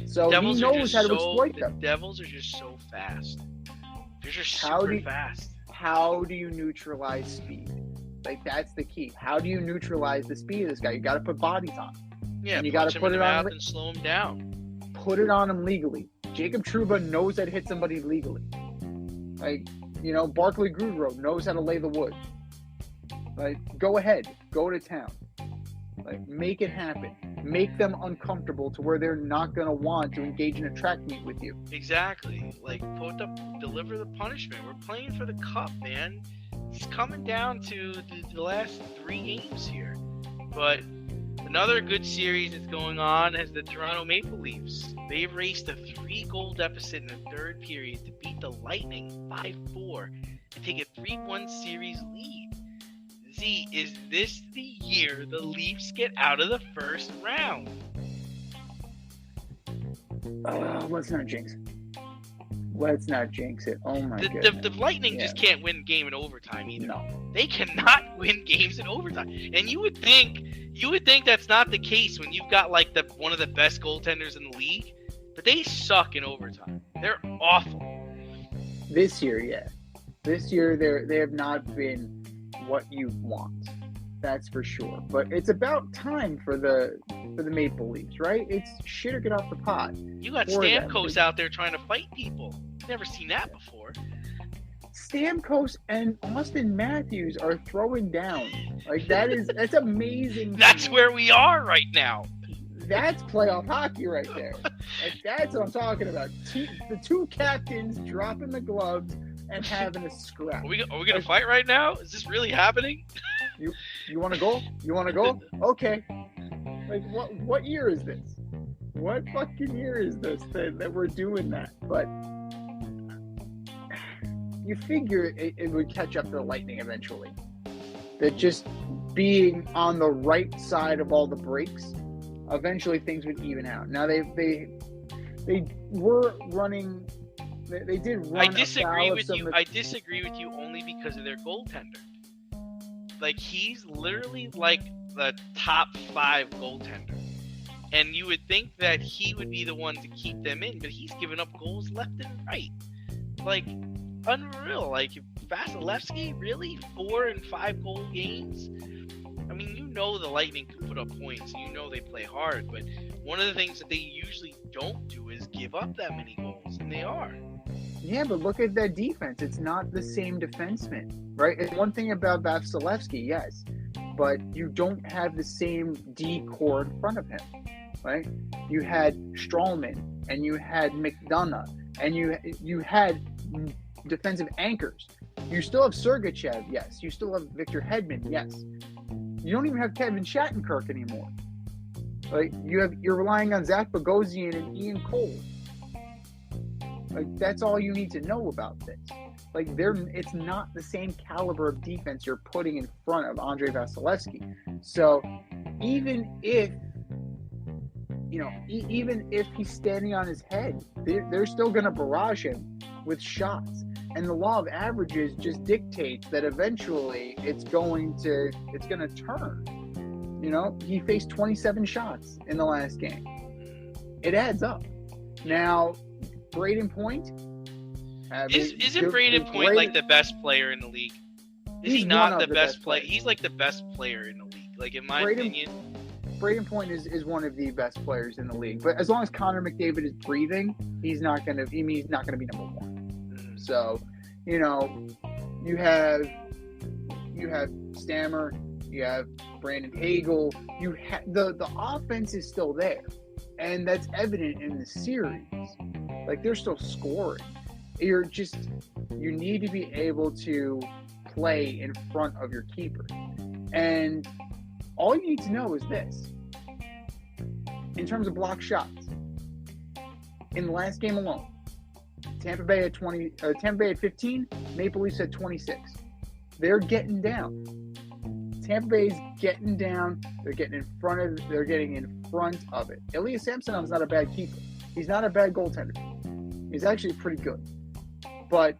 So he knows how to exploit them. The Devils are just so fast. They're just super fast. How do you neutralize speed? That's the key. How do you neutralize the speed of this guy? You got to put bodies on him. Yeah, and you got to put it on him and slow him down. Put it on him legally. Jacob Trouba knows how to hit somebody legally. Barclay Goodrow knows how to lay the wood. Go ahead. Go to town. Make it happen. Make them uncomfortable to where they're not going to want to engage in a track meet with you. Exactly. Deliver the punishment. We're playing for the cup, man. It's coming down to the last 3 games here. But another good series that's going on is the Toronto Maple Leafs. They raced a 3-goal deficit in the third period to beat the Lightning 5-4 and take a 3-1 series lead. Z, is this the year the Leafs get out of the first round? Let's not jinx it. Oh my god. The Lightning just can't win a game in overtime either. No. They cannot win games in overtime. And you would think that's not the case when you've got one of the best goaltenders in the league, but they suck in overtime. They're awful. This year, yeah. This year they have not been what you want. That's for sure. But it's about time for the Maple Leafs, right? It's shit or get off the pot. You got Stamkos out there trying to fight people. Never seen that before. Stamkos and Austin Matthews are throwing down. That's amazing. That's where we are right now. That's playoff hockey right there. That's what I'm talking about. The 2 captains dropping the gloves and having a scrap. Are we gonna fight right now? Is this really happening? You want to go? You want to go? Okay. What year is this? What fucking year is this that we're doing that? But you figure it would catch up to the Lightning eventually. That just being on the right side of all the breaks eventually things would even out. Now they were running. They did run. I disagree with you. I disagree with you only because of their goaltender. Like, he's literally like the top 5 goaltender. And you would think that he would be the one to keep them in, but he's giving up goals left and right. Like, unreal. Like, Vasilevsky, really? 4 and 5 goal games? I mean, you know the Lightning can put up points. You know they play hard. But one of the things that they usually don't do is give up that many goals. And they are. Yeah, but look at that defense. It's not the same defenseman, right? And one thing about Vasilevsky, yes, but you don't have the same D core in front of him, right? You had Stralman, and you had McDonough, and you had defensive anchors. You still have Sergachev, yes. You still have Victor Hedman, yes. You don't even have Kevin Shattenkirk anymore. Like, you're relying on Zach Bogosian and Ian Cole. Like, that's all you need to know about this. Like, it's not the same caliber of defense you're putting in front of Andrei Vasilevsky. So even if, even if he's standing on his head, they're still going to barrage him with shots. And the law of averages just dictates that eventually it's going to turn. He faced 27 shots in the last game. It adds up. Now, Braden Point. Isn't Braden Point like the best player in the league? Is he not the best player? He's like the best player in the league. Like, in my opinion. Braden Point is one of the best players in the league. But as long as Connor McDavid is breathing, he's not gonna be number 1. So, you have Stammer, you have Brandon Hagel. The offense is still there, and that's evident in the series. Like, they're still scoring. You need to be able to play in front of your keeper. And all you need to know is this. In terms of block shots, in the last game alone, Tampa Bay at 15, Maple Leafs at 26. They're getting down. Tampa Bay's getting down. They're getting in front of it. Ilya Samsonov's not a bad keeper. He's not a bad goaltender. He's actually pretty good. But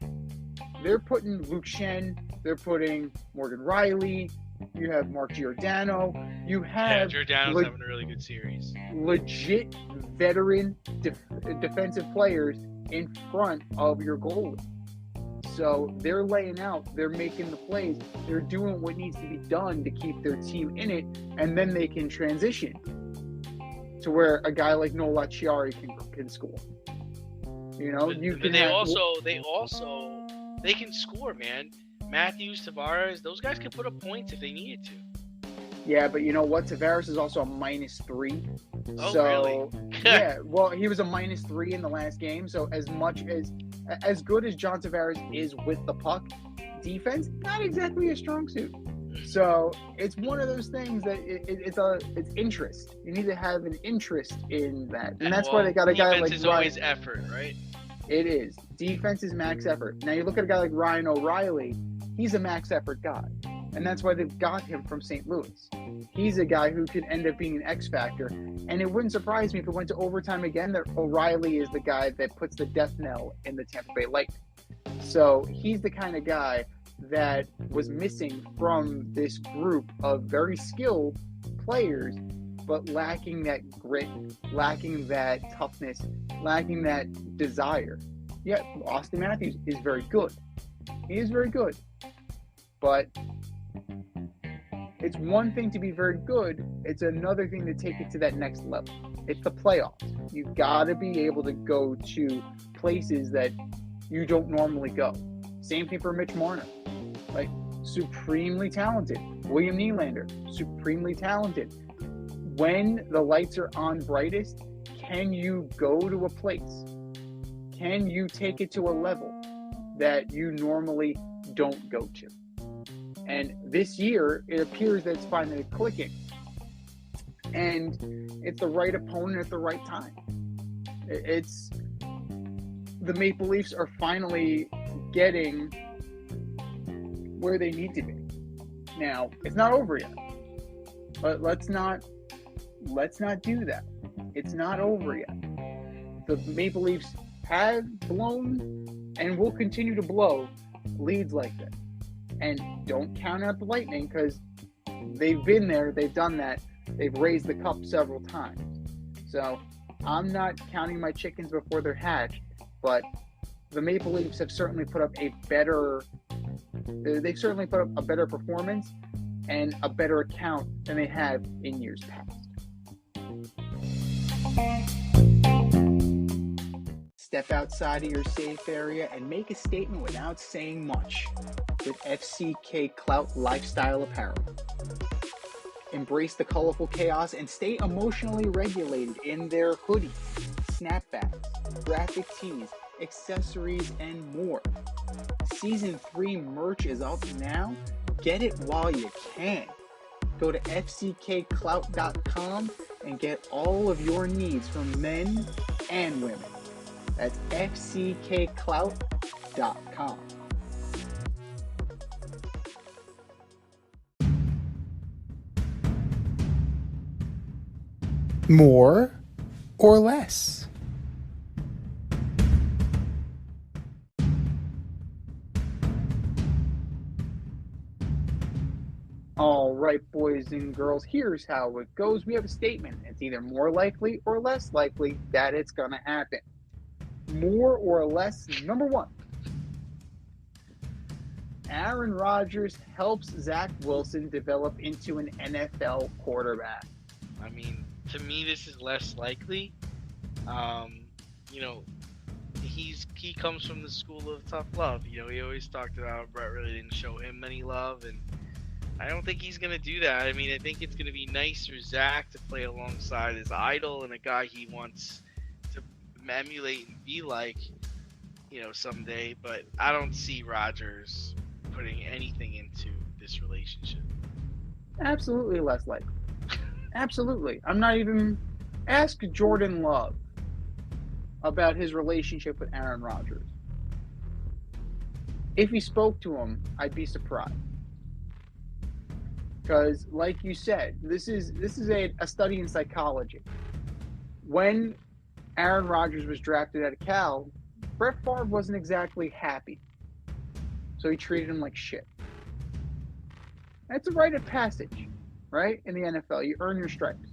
they're putting Luke Shen, they're putting Morgan Riley, you have Mark Giordano, Giordano's having a really good series. Legit veteran defensive players in front of your goalie. So they're laying out, they're making the plays, they're doing what needs to be done to keep their team in it, and then they can transition to where a guy like Noel Acciari can score. They can score, man. Matthews, Tavares, those guys can put up points if they needed to. Yeah, but you know what? Tavares is also a -3. Oh, so, really? Yeah, well, he was a -3 in the last game. So as good as John Tavares is with the puck, defense, not exactly a strong suit. So it's one of those things that it's interest. You need to have an interest in that, and that's why they got a guy like defense is always effort, right? It is. Defense is max effort. Now you look at a guy like Ryan O'Reilly. He's a max effort guy, and that's why they've got him from St. Louis. He's a guy who could end up being an X factor, and it wouldn't surprise me if it went to overtime again that O'Reilly is the guy that puts the death knell in the Tampa Bay Lightning. So he's the kind of guy that was missing from this group of very skilled players, but lacking that grit, lacking that toughness, lacking that desire. Yeah, Austin Matthews is very good. He is very good. But it's one thing to be very good. It's another thing to take it to that next level. It's the playoffs. You've got to be able to go to places that you don't normally go. Same thing for Mitch Marner. Like, supremely talented. William Nylander, supremely talented. When the lights are on brightest, can you go to a place? Can you take it to a level that you normally don't go to? And this year, it appears that it's finally clicking. And it's the right opponent at the right time. It's the Maple Leafs are finally getting where they need to be. Now, it's not over yet. But let's not let's not do that. It's not over yet. The Maple Leafs have blown and will continue to blow leads like this. And don't count out the Lightning, because they've been there, they've done that, they've raised the cup several times. So I'm not counting my chickens before they're hatched, but the Maple Leafs have certainly put up a better performance and a better account than they have in years past. Step outside of your safe area and make a statement without saying much with FCK Clout Lifestyle Apparel. Embrace the colorful chaos and stay emotionally regulated in their hoodies, snapbacks, graphic tees, accessories, and more. Season 3 merch is up now. Get it while you can. Go to fckclout.com and get all of your needs from men and women. That's fckclout.com. More or less? All right, boys and girls, here's how it goes. We have a statement. It's either more likely or less likely that it's going to happen. More or less, number one. Aaron Rodgers helps Zach Wilson develop into an NFL quarterback. I mean, to me, this is less likely. He comes from the school of tough love. He always talked about Brett really didn't show him any love, and I don't think he's going to do that. I mean, I think it's going to be nice for Zach to play alongside his idol and a guy he wants to emulate and be like, someday. But I don't see Rodgers putting anything into this relationship. Absolutely less likely. Absolutely. I'm not even... Ask Jordan Love about his relationship with Aaron Rodgers. If he spoke to him, I'd be surprised. Because, like you said, this is a study in psychology. When Aaron Rodgers was drafted out of Cal, Brett Favre wasn't exactly happy. So he treated him like shit. That's a rite of passage, right? In the NFL, you earn your stripes.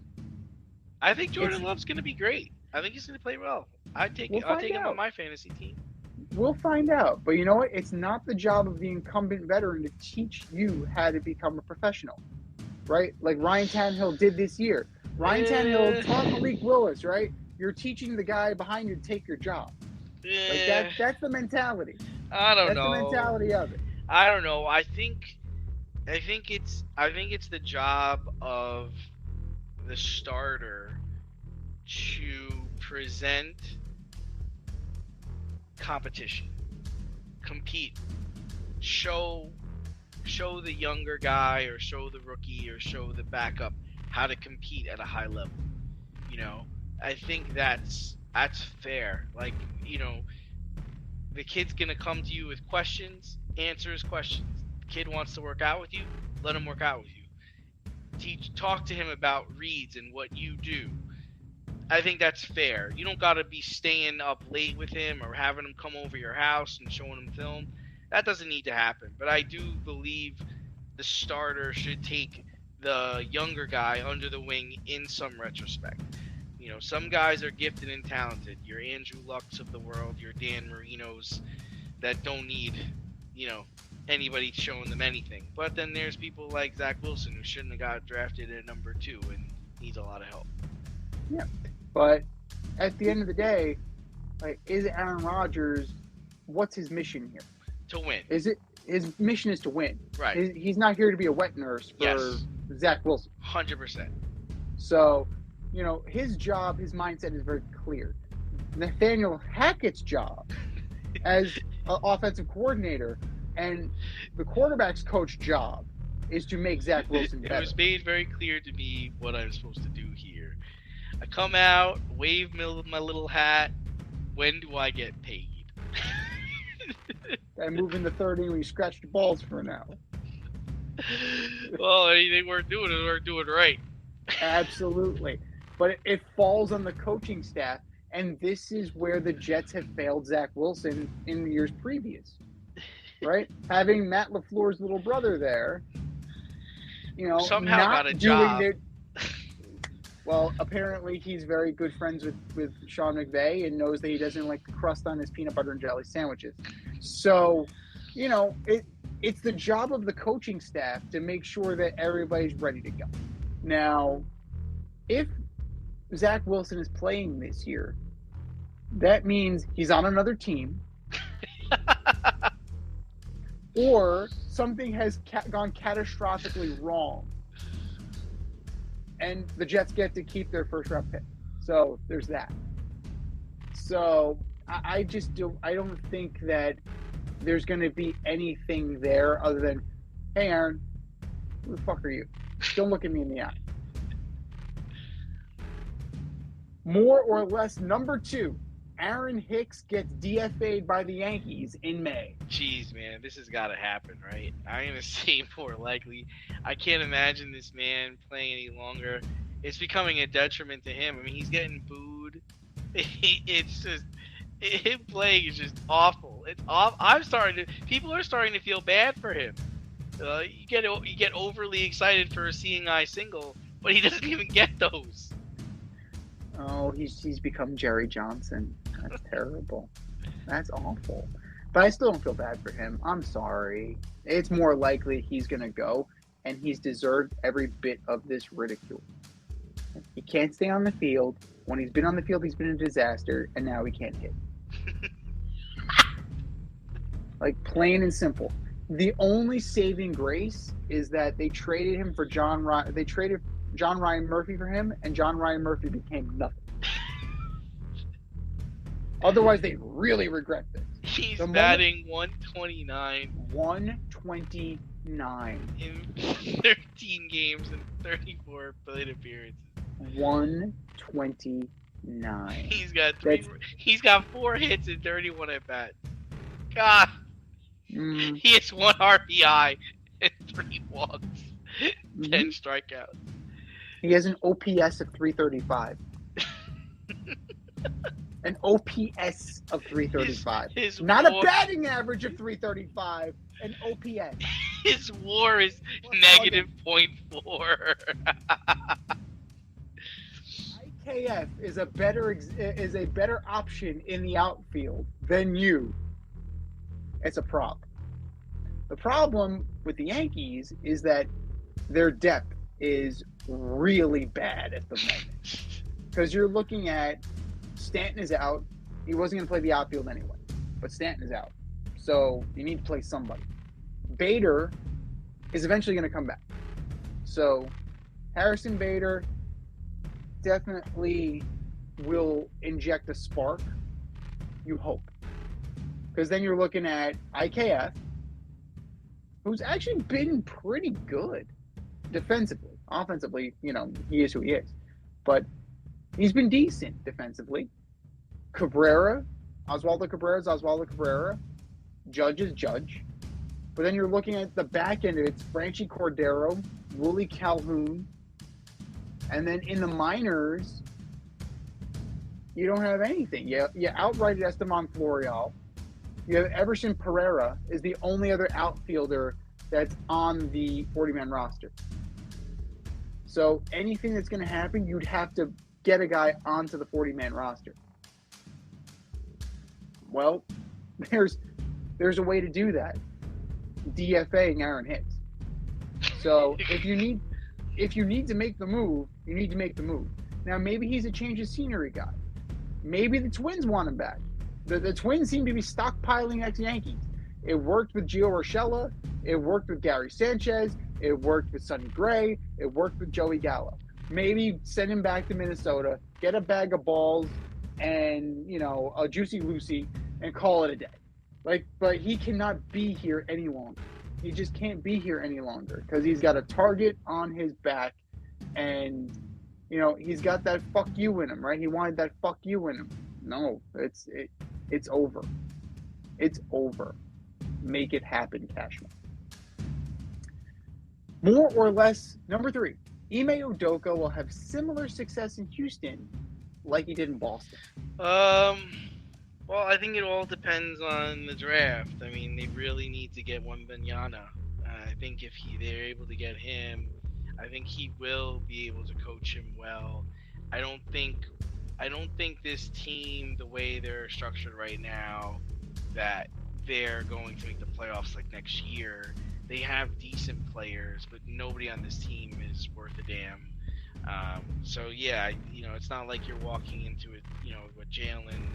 I think Jordan Love's going to be great. I think he's going to play well. I'll take him on my fantasy team. We'll find out. But you know what? It's not the job of the incumbent veteran to teach you how to become a professional, right? Like Ryan Tannehill did this year. Ryan Tannehill taught Malik Willis, right? You're teaching the guy behind you to take your job. Like that's the mentality. I don't know. That's the mentality of it. I don't know. I think it's the job of the starter to present competition, compete, show the younger guy or show the rookie or show the backup how to compete at a high level. I think that's fair. Like, the kid's gonna come to you with questions, answer his questions. The kid wants to work out with you, let him work out with you. Talk to him about reads and what you do. I think that's fair. You don't gotta be staying up late with him or having him come over your house and showing him film. That doesn't need to happen. But I do believe the starter should take the younger guy under the wing in some retrospect. Some guys are gifted and talented. Your Andrew Lucks of the world, your Dan Marinos that don't need, anybody showing them anything. But then there's people like Zach Wilson who shouldn't have got drafted at number 2 and needs a lot of help. Yeah. But at the end of the day, is Aaron Rodgers, what's his mission here? To win. His mission is to win. Right. He's not here to be a wet nurse for Zach Wilson. 100%. So, his job, his mindset is very clear. Nathaniel Hackett's job as an offensive coordinator and the quarterback's coach job is to make Zach Wilson better. It was made very clear to me what I was supposed to do here. I come out, wave my little hat. When do I get paid? And move in the third inning, we scratched balls for an hour. Well, anything worth doing is worth doing right. Absolutely. But it falls on the coaching staff, and this is where the Jets have failed Zach Wilson in the years previous, right? Having Matt LaFleur's little brother there, somehow not got a doing job. their. Well, apparently he's very good friends with Sean McVay and knows that he doesn't like the crust on his peanut butter and jelly sandwiches. So, it's the job of the coaching staff to make sure that everybody's ready to go. Now, if Zach Wilson is playing this year, that means he's on another team or something has gone catastrophically wrong. And the Jets get to keep their first round pick. So there's that. So I don't think that there's going to be anything there other than, hey, Aaron, who the fuck are you? Don't look at me in the eye. More or less, number 2, Aaron Hicks gets DFA'd by the Yankees in May. Jeez, man, this has got to happen, right? I'm going to say more likely. I can't imagine this man playing any longer. It's becoming a detriment to him. I mean, he's getting booed. It's just, him playing is just awful. It's awful. People are starting to feel bad for him. You get overly excited for a seeing eye single, but he doesn't even get those. Oh, he's become Jerry Johnson. That's terrible. That's awful. But I still don't feel bad for him. I'm sorry. It's more likely he's going to go, and he's deserved every bit of this ridicule. He can't stay on the field. When he's been on the field, he's been a disaster, and now he can't hit. Like, plain and simple. The only saving grace is that they traded him for John Ryan. They traded John Ryan Murphy for him, and John Ryan Murphy became nothing. Otherwise, they really regret this. He's batting 129. 129. In 13 games and 34 plate appearances. 129. He's got 4 hits and 31 at bats. God. He has 1 RBI and 3 walks. 10 strikeouts. He has an OPS of 335. An OPS of 335. Not a batting average of 335. An OPS. His WAR is negative 0.4. IKF is a better option in the outfield than you. It's a problem. The problem with the Yankees is that their depth is really bad at the moment. Because you're looking at Stanton is out. He wasn't going to play the outfield anyway. But Stanton is out. So you need to play somebody. Bader is eventually going to come back. So Harrison Bader definitely will inject a spark. You hope. Because then you're looking at IKF, who's actually been pretty good defensively. Offensively, he is who he is. But he's been decent defensively. Cabrera, Oswaldo Cabrera. Judge is Judge. But then you're looking at the back end of it. It's Franchy Cordero, Willie Calhoun. And then in the minors, you don't have anything. You outrighted Esteban Florial. You have Everson Pereira is the only other outfielder that's on the 40-man roster. So anything that's going to happen, you'd have to get a guy onto the 40-man roster. Well, there's a way to do that. DFAing Aaron Hicks. So if you need to make the move, you need to make the move. Now maybe he's a change of scenery guy. Maybe the Twins want him back. The Twins seem to be stockpiling ex-Yankees. It worked with Gio Urshela. It worked with Gary Sanchez. It worked with Sonny Gray. It worked with Joey Gallo. Maybe send him back to Minnesota, get a bag of balls and, a Juicy Lucy and call it a day. But he cannot be here any longer. He just can't be here any longer because he's got a target on his back and, he's got that fuck you in him, right? He wanted that fuck you in him. No, it's over. It's over. Make it happen, Cashman. More or less, number 3, Ime Udoka will have similar success in Houston like he did in Boston? Well, I think it all depends on the draft. I mean, they really need to get Wembanyama. I think if they're able to get him, I think he will be able to coach him well. I don't think this team, the way they're structured right now, that they're going to make the playoffs like next year. They have decent players, but nobody on this team is worth a damn. So yeah, it's not like you're walking into it, with Jalen,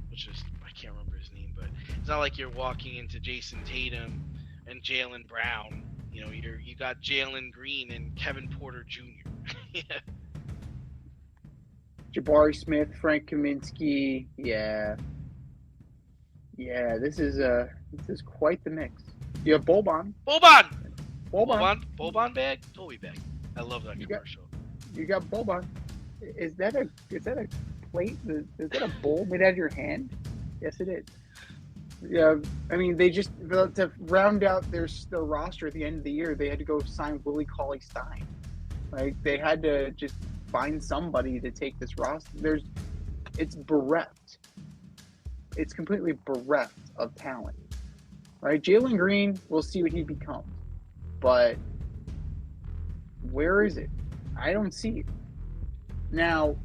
which is, I can't remember his name, but it's not like you're walking into Jason Tatum and Jalen Brown. You got Jalen Green and Kevin Porter Jr. Yeah. Jabari Smith, Frank Kaminsky, yeah, this is quite the mix. You have Boban bag, Toby bag. I love that commercial. You got Boban. Is that a plate? Is that a bowl made out of your hand? Yes, it is. Yeah, I mean, they just to round out their roster at the end of the year, they had to go sign Willie Cauley-Stein. Like, they had to just find somebody to take this roster. It's bereft. It's completely bereft of talent. Right? Jalen Green, we'll see what he becomes. But where is it? I don't see it. Now,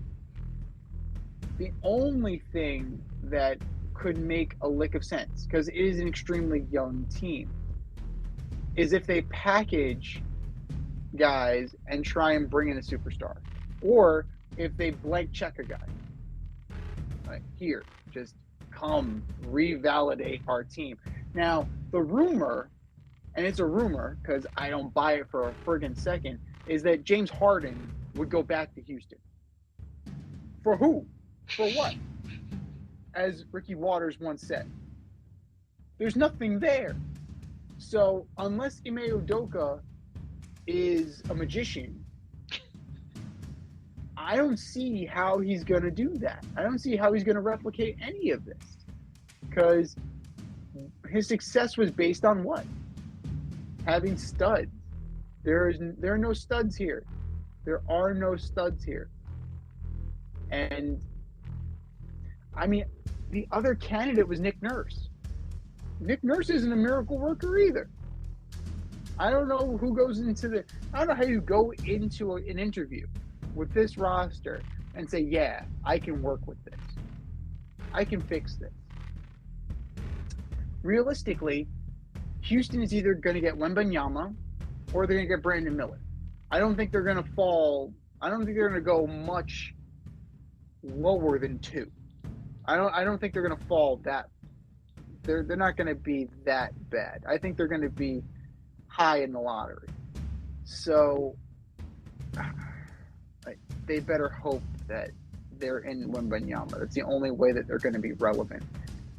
the only thing that could make a lick of sense, because it is an extremely young team, is if they package guys and try and bring in a superstar. Or if they blank check a guy. Like, here, just come revalidate our team. Now, the rumor, and it's a rumor because I don't buy it for a friggin' second, is that James Harden would go back to Houston. For who? For what? As Ricky Waters once said, there's nothing there. So unless Ime Udoka is a magician, I don't see how he's going to do that. I don't see how he's going to replicate any of this. Because his success was based on what? Having studs. There are no studs here. There are no studs here. And, I mean, the other candidate was Nick Nurse. Nick Nurse isn't a miracle worker either. I don't know who goes into I don't know how you go into an interview with this roster and say, yeah, I can work with this. I can fix this. Realistically, Houston is either going to get Wembanyama or they're going to get Brandon Miller. I don't think they're going to fall. I don't think they're going to go much lower than 2. I don't think they're going to fall that. They're not going to be that bad. I think they're going to be high in the lottery. So they better hope that they're in Wembanyama. That's the only way that they're going to be relevant.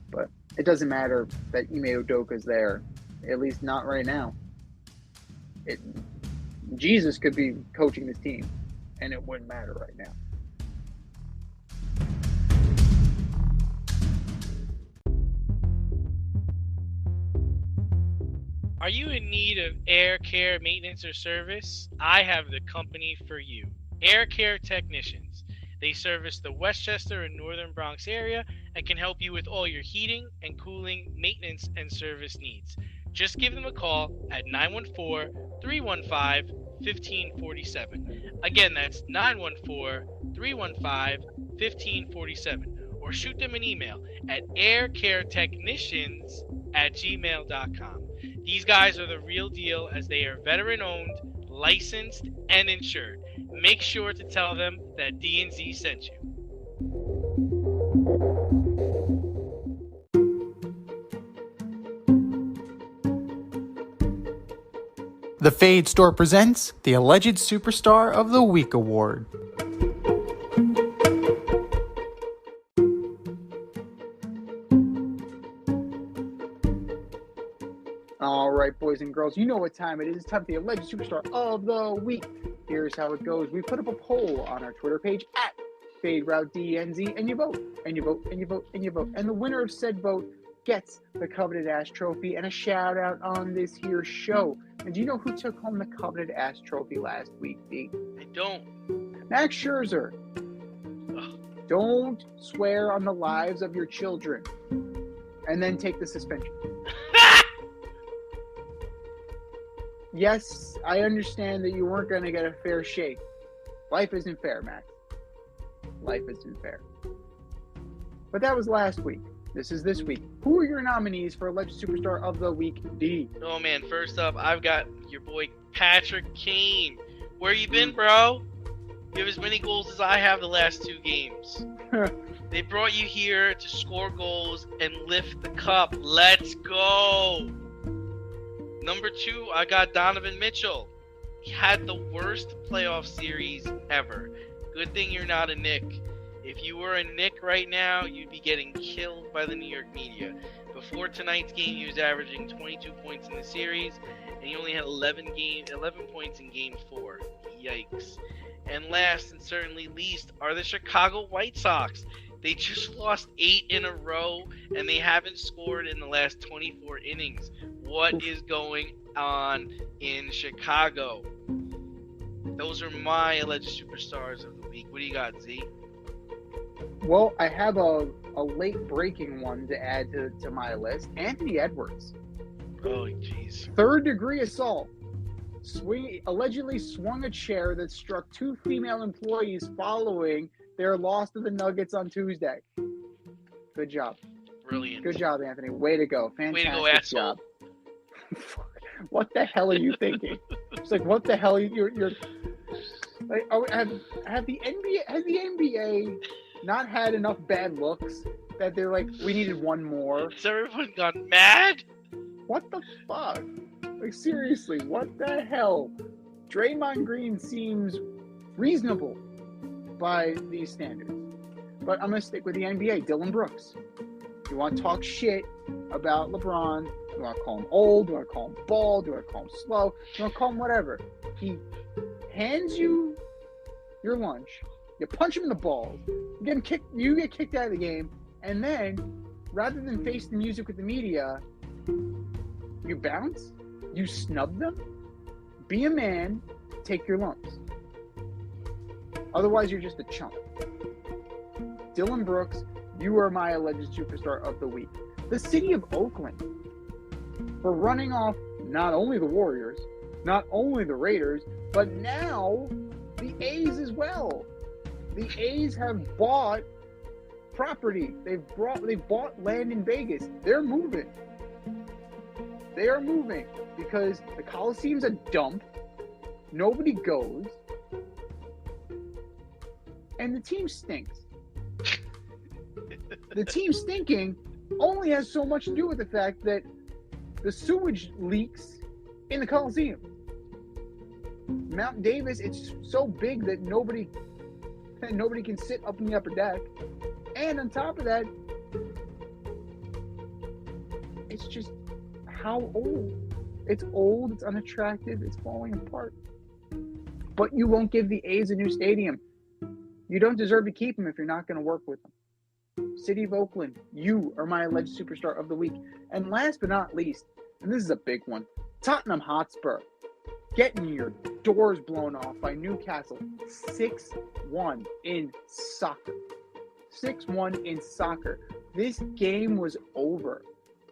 But it doesn't matter that Ime Udoka's there, at least not right now. Jesus could be coaching this team, and it wouldn't matter right now. Are you in need of air care maintenance or service? I have the company for you. Air Care Technicians. They service the Westchester and Northern Bronx area and can help you with all your heating and cooling, maintenance, and service needs. Just give them a call at 914-315-1547. Again, that's 914-315-1547. Or shoot them an email at aircaretechnicians@gmail.com. These guys are the real deal as they are veteran-owned, licensed, and insured. Make sure to tell them that D&Z sent you. The Fade Store presents the Alleged Superstar of the Week Award. All right, boys and girls, you know what time it is. It's time for the Alleged Superstar of the Week. Here's how it goes. We put up a poll on our Twitter page at FadeRouteDNZ, and you vote, and you vote, and you vote, and you vote. And the winner of said vote gets the coveted Ash Trophy and a shout out on this here show. And do you know who took home the coveted ass trophy last week, D? I don't. Max Scherzer. Ugh. Don't swear on the lives of your children and then take the suspension. Yes, I understand that you weren't going to get a fair shake. Life isn't fair, Max. Life isn't fair. But that was last week. This is this week. Who are your nominees for Alleged Superstar of the Week, D? Oh, man. First up, I've got your boy Patrick Kane. Where you been, bro? You have as many goals as I have the last 2 games. They brought you here to score goals and lift the cup. Let's go. Number 2, I got Donovan Mitchell. He had the worst playoff series ever. Good thing you're not a Knick. If you were a Knick right now, you'd be getting killed by the New York media. Before tonight's game, he was averaging 22 points in the series, and he only had 11 points in Game 4. Yikes. And last and certainly least are the Chicago White Sox. They just lost 8 in a row, and they haven't scored in the last 24 innings. What is going on in Chicago? Those are my alleged superstars of the week. What do you got, Z? Well, I have a late breaking one to add to my list. Anthony Edwards. Oh, jeez. 3rd-degree assault. Allegedly swung a chair that struck 2 female employees following their loss to the Nuggets on Tuesday. Good job. Brilliant. Good job, Anthony. Way to go. Fantastic Way to go, asshole. job. What the hell are you thinking? It's like, what the hell you're like? Have the NBA not had enough bad looks that they're like, we needed one more? Has everyone gone mad? What the fuck? Like, seriously, what the hell? Draymond Green seems reasonable by these standards. But I'm going to stick with the NBA. Dylan Brooks. You want to talk shit about LeBron? You want to call him old? You want to call him bald? You want to call him slow? You want to call him whatever. He hands you your lunch. You punch him in the balls. You get kicked out of the game. And then, rather than face the music with the media, you bounce. You snub them. Be a man. Take your lumps. Otherwise, you're just a chump. Dylan Brooks, you are my alleged superstar of the week. The city of Oakland, for running off not only the Warriors, not only the Raiders, but now the A's as well. The A's have bought property. They've bought land in Vegas. They're moving. They are moving because the Coliseum's a dump. Nobody goes. And the team stinks. The team stinking only has so much to do with the fact that the sewage leaks in the Coliseum. Mount Davis, it's so big that nobody can sit up in the upper deck. And on top of that, it's just how old. It's old, it's unattractive, it's falling apart. But you won't give the A's a new stadium. You don't deserve to keep them if you're not going to work with them. City of Oakland, you are my alleged superstar of the week. And last but not least, and this is a big one, Tottenham Hotspur getting your doors blown off by Newcastle 6-1 in soccer. 6-1 in soccer. This game was over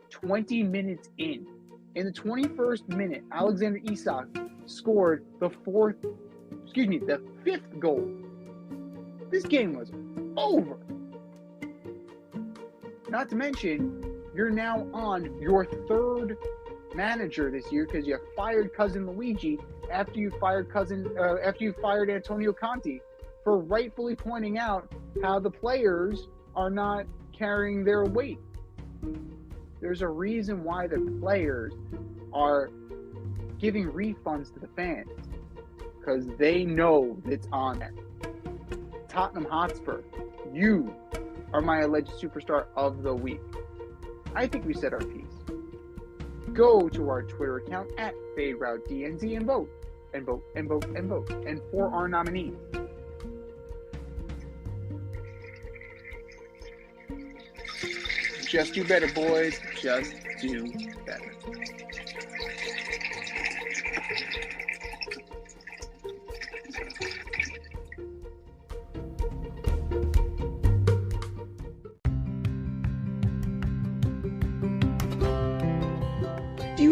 20 minutes in. In the 21st minute, Alexander Isak scored the 5th goal. This game was over. Not to mention, you're now on your 3rd manager this year because you fired cousin Luigi after you fired Antonio Conte for rightfully pointing out how the players are not carrying their weight. There's a reason why the players are giving refunds to the fans because they know it's on them. Tottenham Hotspur, you are my alleged superstar of the week. I think we said our piece. Go to our Twitter account at FadeRouteDNZ and vote. And vote, and vote, and vote. And for our nominees. Just do better, boys. Just do better.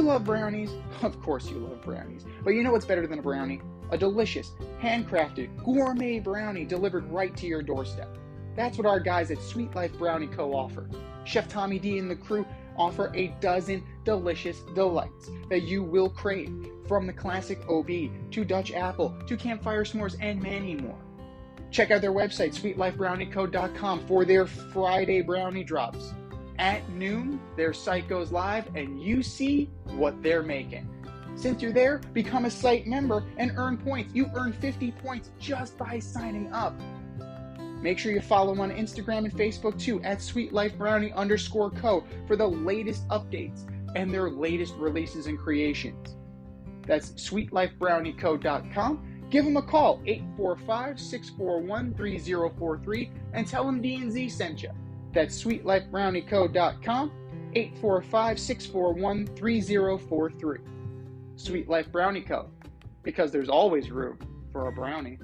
love brownies? Of course you love brownies. But you know what's better than a brownie? A delicious, handcrafted, gourmet brownie delivered right to your doorstep. That's what our guys at Sweet Life Brownie Co. offer. Chef Tommy D and the crew offer a dozen delicious delights that you will crave, from the classic OB to Dutch apple to campfire s'mores and many more. Check out their website, sweetlifebrownieco.com, for their Friday brownie drops. At noon, their site goes live and you see what they're making. Since you're there, become a site member and earn points. You earn 50 points just by signing up. Make sure you follow them on Instagram and Facebook too, at sweetlifebrownie_co, for the latest updates and their latest releases and creations. That's sweetlifebrownieco.com. Give them a call, 845-641-3043, and tell them D&Z sent you. That's sweetlifebrownieco.com, 845-641-3043. Sweet Life Brownie Co., because there's always room for a brownie.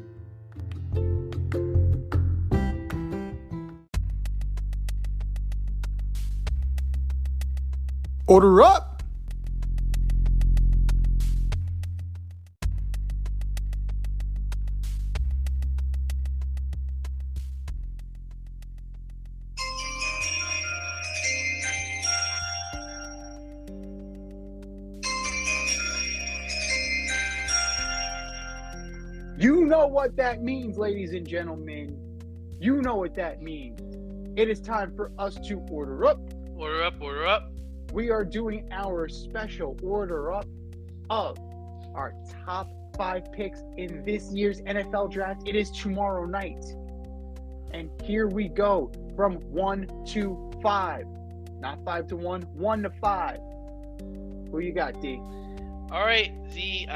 Order up! You know what that means, ladies and gentlemen. You know what that means. It is time for us to order up. Order up, order up. We are doing our special order up of our top 5 picks in this year's NFL draft. It is tomorrow night. And here we go from 1 to 5. Not 5 to 1, 1 to 5. Who you got, D? All right, Z.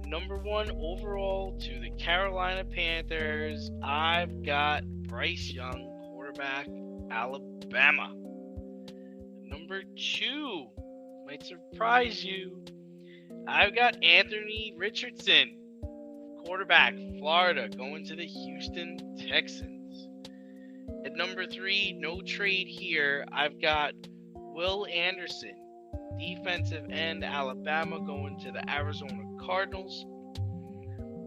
Number 1 overall to the Carolina Panthers. I've got Bryce Young, quarterback, Alabama. Number 2, might surprise you, I've got Anthony Richardson, quarterback, Florida, going to the Houston Texans. At number 3, no trade here, I've got Will Anderson, defensive end, Alabama, going to the Arizona Cardinals.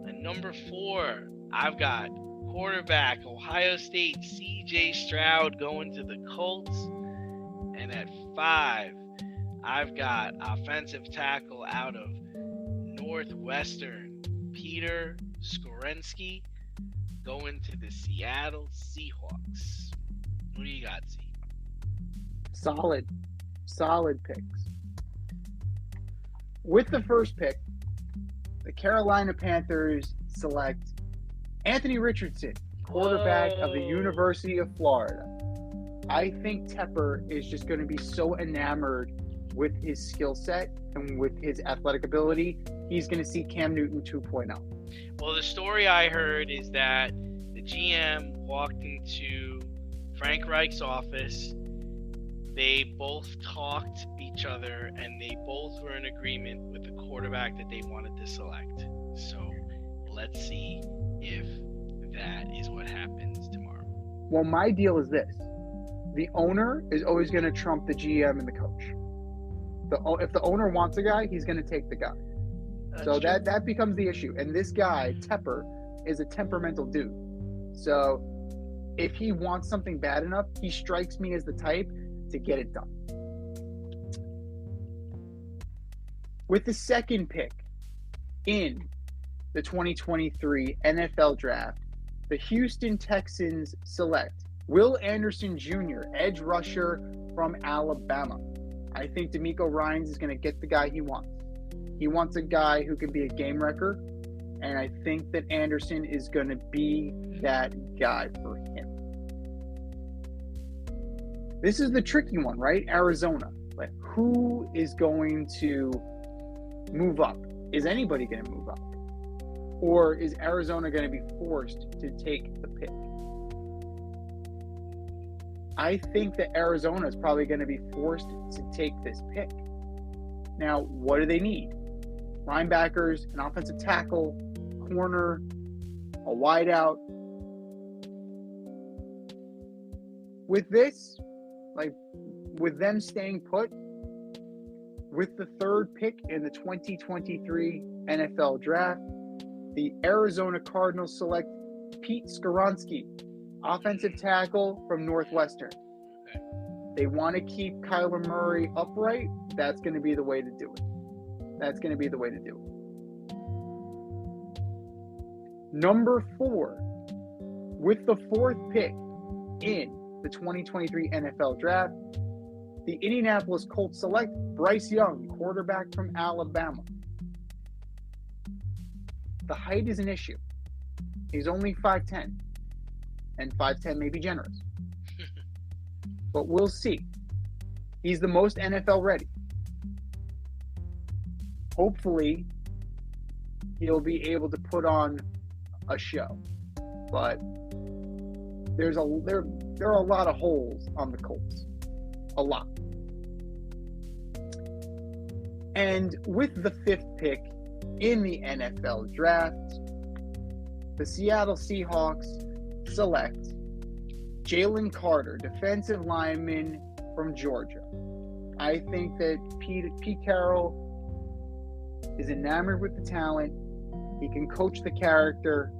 At number 4, I've got quarterback, Ohio State, C.J. Stroud, going to the Colts. And at 5, I've got offensive tackle out of Northwestern, Peter Skoronski, going to the Seattle Seahawks. What do you got, Z? Solid picks. With the first pick, the Carolina Panthers select Anthony Richardson, quarterback of the University of Florida. I think Tepper is just going to be so enamored with his skill set and with his athletic ability, he's going to see Cam Newton 2.0. Well, the story I heard is that the GM walked into Frank Reich's office. They both talked to each other, and they both were in agreement with the quarterback that they wanted to select. So let's see if that is what happens tomorrow. Well, my deal is this. The owner is always going to trump the GM and the coach. If the owner wants a guy, he's going to take the guy. So that becomes the issue. And this guy, Tepper, is a temperamental dude. So if he wants something bad enough, he strikes me as the type to get it done. With the second pick in the 2023 NFL Draft, the Houston Texans select Will Anderson Jr., edge rusher from Alabama. I think DeMeco Ryans is going to get the guy he wants. He wants a guy who can be a game wrecker, and I think that Anderson is going to be that guy for him. This is the tricky one, right? Arizona. Like, who is going to move up? Is anybody going to move up? Or is Arizona going to be forced to take the pick? I think that Arizona is probably going to be forced to take this pick. Now, what do they need? Linebackers, an offensive tackle, corner, a wideout. With this, like with them staying put, With the third pick in the 2023 NFL Draft, the Arizona Cardinals select Pete Skoronski, offensive tackle from Northwestern. They want to keep Kyler Murray upright. That's going to be the way to do it. Number 4, with the fourth pick in the 2023 NFL Draft, the Indianapolis Colts select Bryce Young, quarterback from Alabama. The height is an issue. He's only 5'10", and 5'10" may be generous. But we'll see. He's the most NFL ready. Hopefully, he'll be able to put on a show. But there are a lot of holes on the Colts. A lot. And with the fifth pick in the NFL Draft, the Seattle Seahawks select Jalen Carter, defensive lineman from Georgia. I think that Pete Carroll is enamored with the talent. He can coach the character.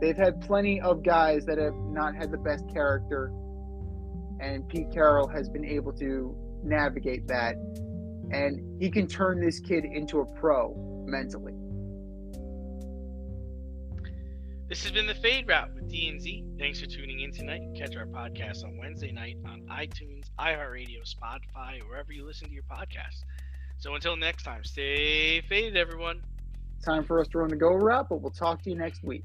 They've had plenty of guys that have not had the best character, and Pete Carroll has been able to navigate that, and he can turn this kid into a pro mentally. This has been the Fade Route with D&Z. Thanks for tuning in tonight. Catch our podcast on Wednesday night on iTunes, iHeartRadio, Spotify, or wherever you listen to your podcasts. So until next time, stay faded, everyone. Time for us to run the go route, but we'll talk to you next week.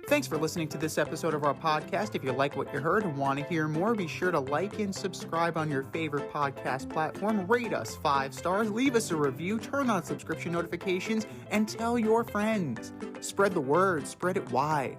Thanks for listening to this episode of our podcast. If you like what you heard and want to hear more, be sure to like and subscribe on your favorite podcast platform. Rate us 5 stars, leave us a review, turn on subscription notifications, and tell your friends. Spread the word, spread it wide.